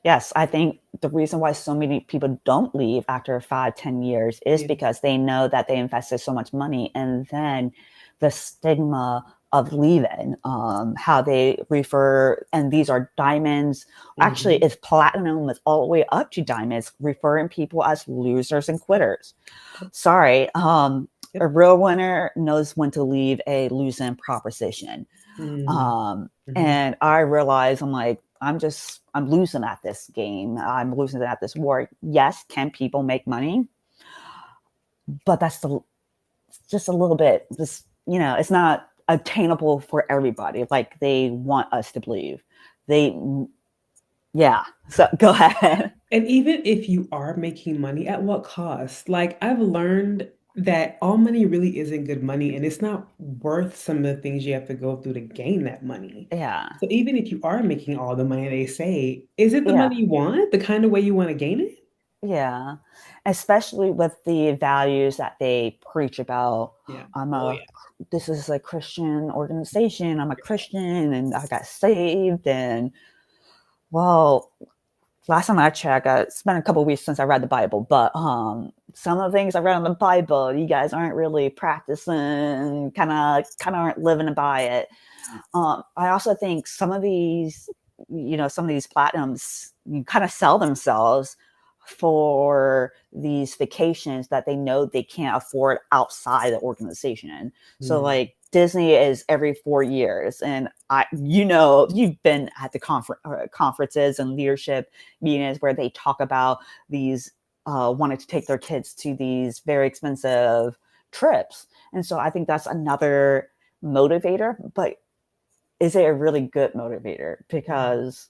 Yes, I think the reason why so many people don't leave after 5, 10 years is Yeah. because they know that they invested so much money, and then the stigma of leaving, how they refer, and these are diamonds. Actually, Mhm. it's platinum with all the way up to diamonds, referring people as losers and quitters. Sorry, a Yep. real winner knows when to leave a losing proposition. Mm. Mhm. And I realize I'm like, I'm losing at this game. I'm losing at this war. Yes, can people make money? But just a little bit, just, it's not attainable for everybody. Like they want us to believe. They, yeah. So go ahead. And even if you are making money, at what cost? Like, I've learned that all money really isn't good money, and it's not worth some of the things you have to go through to gain that money. Yeah. So even if you are making all the money they say, is it the Yeah. money you want, the kind of way you want to gain it? Yeah. Especially with the values that they preach about. Yeah. I'm Oh a, yeah. this is a Christian organization. I'm a Christian and I got saved. And well, last time I checked, it's been a couple of weeks since I read the Bible, but some of the things I read in the Bible, you guys aren't really practicing, kind of aren't living by it. I also think some of these platinums kind of sell themselves for these vacations that they know they can't afford outside the organization. So Mm. like Disney is every 4 years, and you've been at the conferences and leadership meetings where they talk about these wanting to take their kids to these very expensive trips, and so I think that's another motivator. But is it a really good motivator? Mm. Because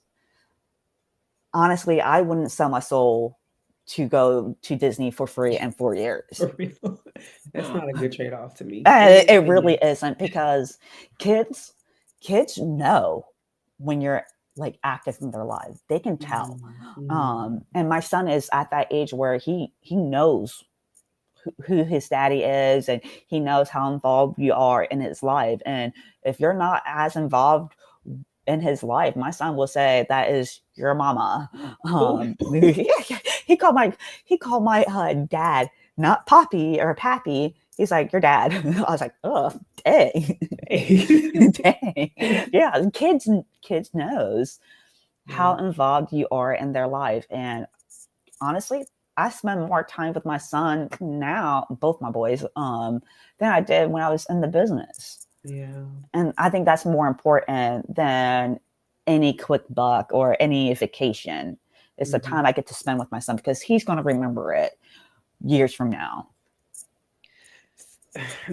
honestly, I wouldn't sell my soul to go to Disney for free in 4 years. For real. That's not a good trade-off to me, in my It really opinion. isn't, because kids kids know when you're like active in their lives. They can tell. Mm. Mm. And my son is at that age where he knows who his daddy is, and he knows how involved you are in his life. And if you're not as involved in his life, my son will say that is your mama. Oh. He called my dad not Poppy or Pappy. He's like, your dad. I was like, oh, dang. Dang. Yeah, kids knows how Yeah. involved you are in their life. And honestly, I spend more time with my son now, both my boys, than I did when I was in the business. Yeah. And I think that's more important than any quick buck or any vacation. It's the Mhm. time I get to spend with my son, because he's going to remember it years from now.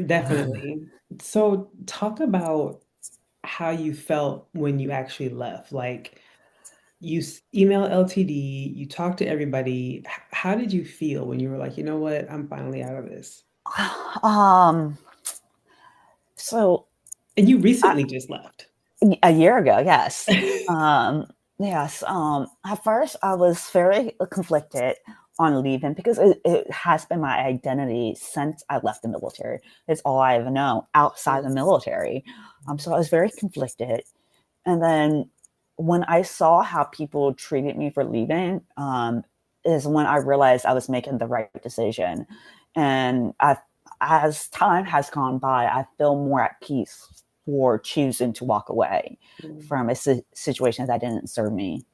Definitely. So talk about how you felt when you actually left. Like you email LTD, you talked to everybody. How did you feel when you were like, you know what, I'm finally out of this? um, so And you I, recently just left. a year ago, yes. Yes. At first, I was very conflicted on leaving, because it has been my identity since I left the military. It's all I ever known outside the military. So I was very conflicted. And then when I saw how people treated me for leaving, is when I realized I was making the right decision. And as time has gone by, I feel more at peace for choosing to walk away from a situation that didn't serve me.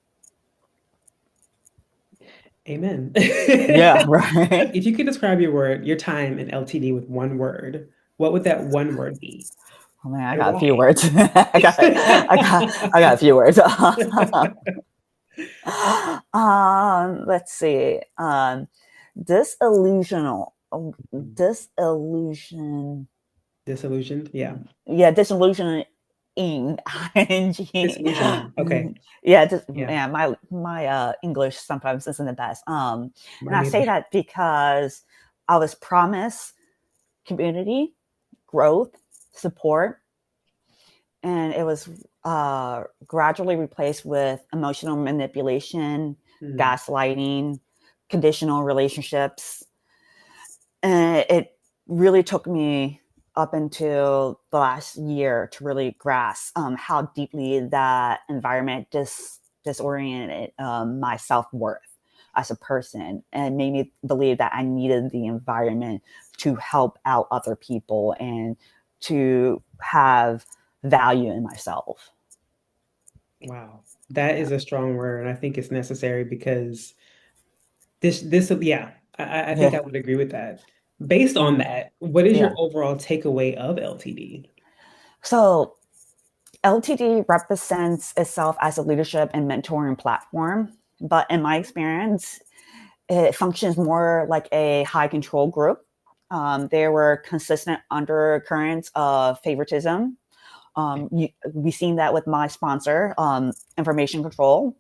Amen. Yeah, right. If you could describe your time in LTD with one word, what would that one word be? Oh man, I And got a few why? words. I got a few words. Let's see. Disillusional, disillusion. Disillusioned? Yeah. Yeah, disillusioning. ing. Disillusioning. Okay. Yeah, just Yeah. man, my English sometimes isn't the best. And Mine I say either. that because I was promised community, growth, support, and it was gradually replaced with emotional manipulation, Hmm. gaslighting, conditional relationships. And it really took me up until the last year to really grasp how deeply that environment disoriented my self-worth as a person, and made me believe that I needed the environment to help out other people and to have value in myself. Wow. That Yeah. is a strong word, and I think it's necessary because yeah, I think Yeah. I would agree with that. Based on that, what is your Yeah. overall takeaway of LTD? So LTD represents itself as a leadership and mentoring platform, but in my experience, it functions more like a high control group. There were consistent undercurrents of favoritism. We've seen that with my sponsor, Information Control.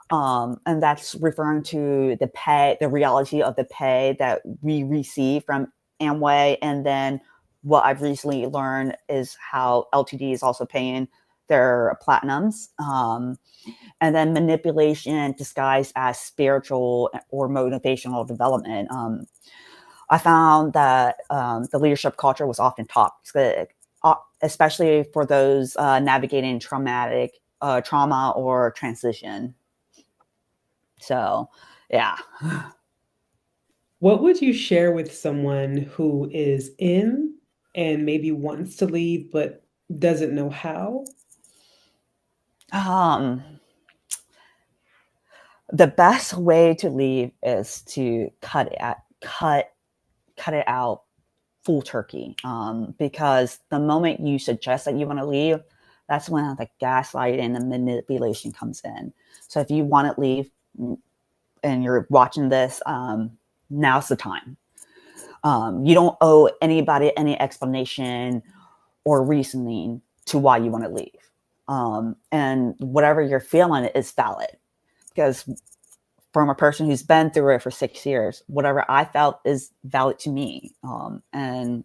And that's referring to the pay, the reality of the pay that we receive from Amway. And then what I've recently learned is how LTD is also paying their platinums. And then manipulation disguised as spiritual or motivational development. I found that the leadership culture was often toxic, especially for those navigating traumatic trauma or transition. So, yeah. What would you share with someone who is in and maybe wants to leave but doesn't know how? Um, the best way to leave is to cut it out full turkey. Because the moment you suggest that you want to leave, that's when the gaslighting and the manipulation comes in. So if you want to leave and you're watching this, now's the time. You don't owe anybody any explanation or reasoning to why you want to leave. And whatever you're feeling is valid, because from a person who's been through it for 6 years, whatever I felt is valid to me. And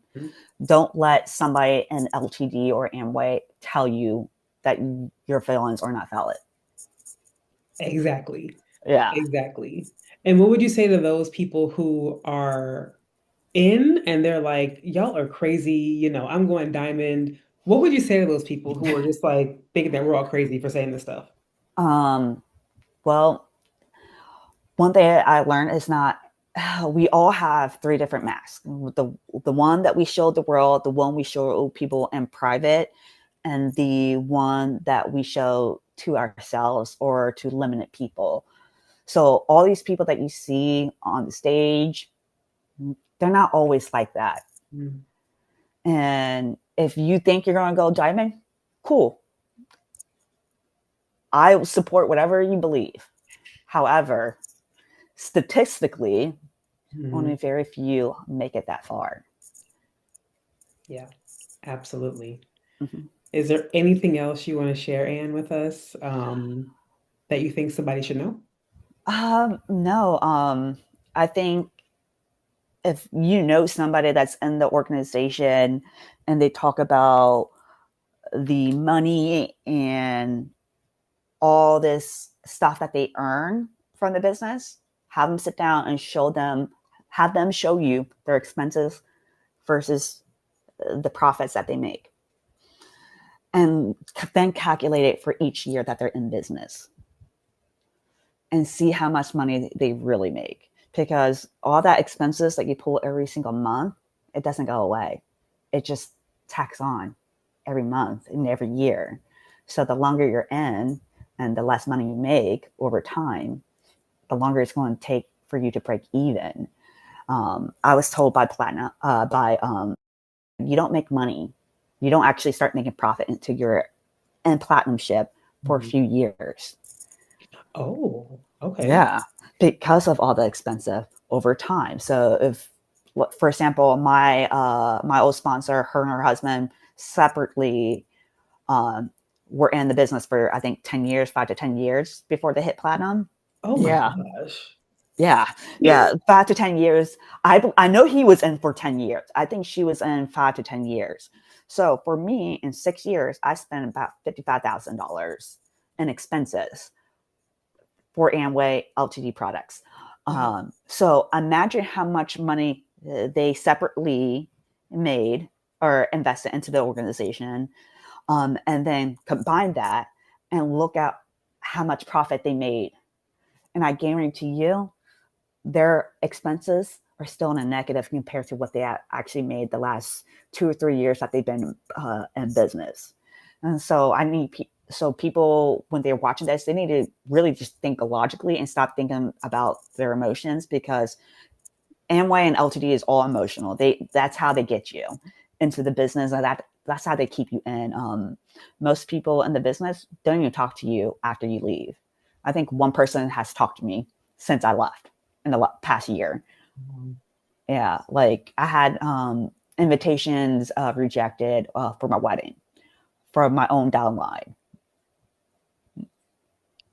don't let somebody in LTD or Amway tell you that your feelings are not valid. Exactly. Yeah. Exactly. And what would you say to those people who are in and they're like, y'all are crazy, I'm going diamond. What would you say to those people who are just like thinking that we're all crazy for saying this stuff? Um, well, one thing I learned is not, we all have three different masks. The one that we show the world, the one we show people in private, and the one that we show to ourselves or to limited people. So all these people that you see on the stage, they're not always like that. Mm. And if you think you're going to go diamond, cool. I support whatever you believe. However, statistically, only Mhm. very few make it that far. Yeah, absolutely. Mhm. Is there anything else you want to share, Anne, with us that you think somebody should know? No, I think if you know somebody that's in the organization and they talk about the money and all this stuff that they earn from the business, have them sit down and have them show you their expenses versus the profits that they make. And then calculate it for each year that they're in business and see how much money they really make. Because all that expenses that you pull every single month, it doesn't go away. It just tacks on every month and every year. So the longer you're in and the less money you make over time, the longer it's going to take for you to break even. I was told by Platinum, you don't make money. You don't actually start making profit until you're in platinumship for a Mhm. few years. Oh, okay. Yeah, because of all the expensive over time. So if, for example, my old sponsor, her and her husband separately um, were in the business for I think 10 years, 5 to 10 years before they hit platinum. Oh my Yeah, gosh. yeah, yeah, 5 to 10 years. I know he was in for 10 years. I think she was in 5 to 10 years. So for me, in 6 years, I spent about $55,000 in expenses for Amway LTD products. Wow. So imagine how much money they separately made or invested into the organization, and then combine that and look at how much profit they made. And I guarantee you, their expenses are still in a negative compared to what they actually made the last 2 or 3 years that they've been in business. And so so people, when they're watching this, they need to really just think logically and stop thinking about their emotions, because Amway and LTD is all emotional. That's how they get you into the business, and that's how they keep you in. Most people in the business don't even talk to you after you leave. I think one person has talked to me since I left in the past year. Yeah, like I had invitations rejected for my wedding, for my own downline.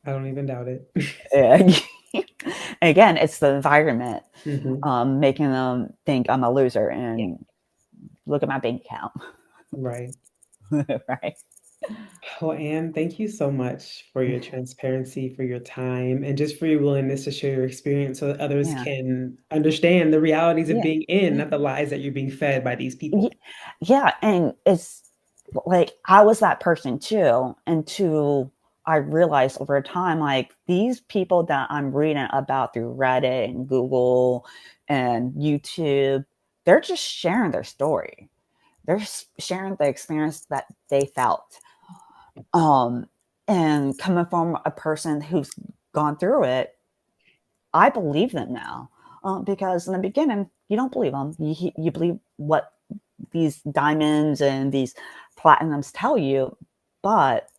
I don't even doubt it. And again, it's the environment Mm-hmm. making them think I'm a loser and look at my bank account. Right. Right. Well, Anne, thank you so much for your transparency, for your time, and just for your willingness to share your experience so that others Yeah. can understand the realities of Yeah. being in, Yeah. not the lies that you're being fed by these people. Yeah. And it's like I was that person too, until I realized over time, like these people that I'm reading about through Reddit and Google and YouTube, they're just sharing their story. They're sharing the experience that they felt. And coming from a person who's gone through it, I believe them now. Because in the beginning, you don't believe them. You believe what these diamonds and these platinums tell you, but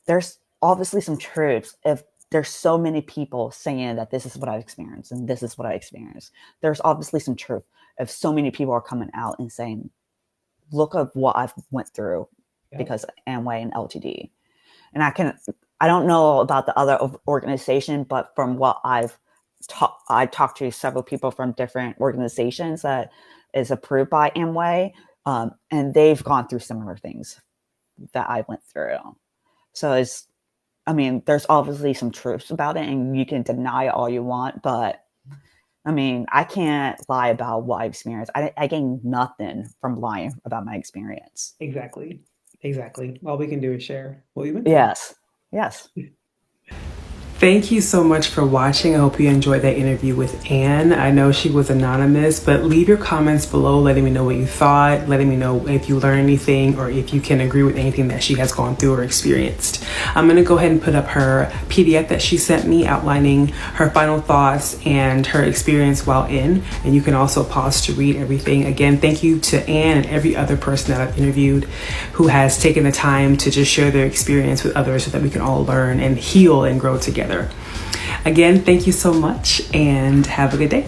there's obviously some truths. If there's so many people saying that this is what I've experienced and this is what I experienced, there's obviously some truth. If so many people are coming out and saying, look at what I've went through because of Amway and LTD. And I don't know about the other organization, but from what I talked to several people from different organizations that is approved by Amway, and they've gone through similar things that I went through. So there's obviously some truths about it, and you can deny it all you want, but I can't lie about what I experienced. I gain nothing from lying about my experience. Exactly. Exactly. All we can do is share what we went through. Yes. Yes. Thank you so much for watching. I hope you enjoyed that interview with Anne. I know she was anonymous, but leave your comments below letting me know what you thought, letting me know if you learned anything or if you can agree with anything that she has gone through or experienced. I'm going to go ahead and put up her PDF that she sent me outlining her final thoughts and her experience while in, and you can also pause to read everything. Again, thank you to Anne and every other person that I've interviewed who has taken the time to just share their experience with others so that we can all learn and heal and grow together. Again, thank you so much and have a good day.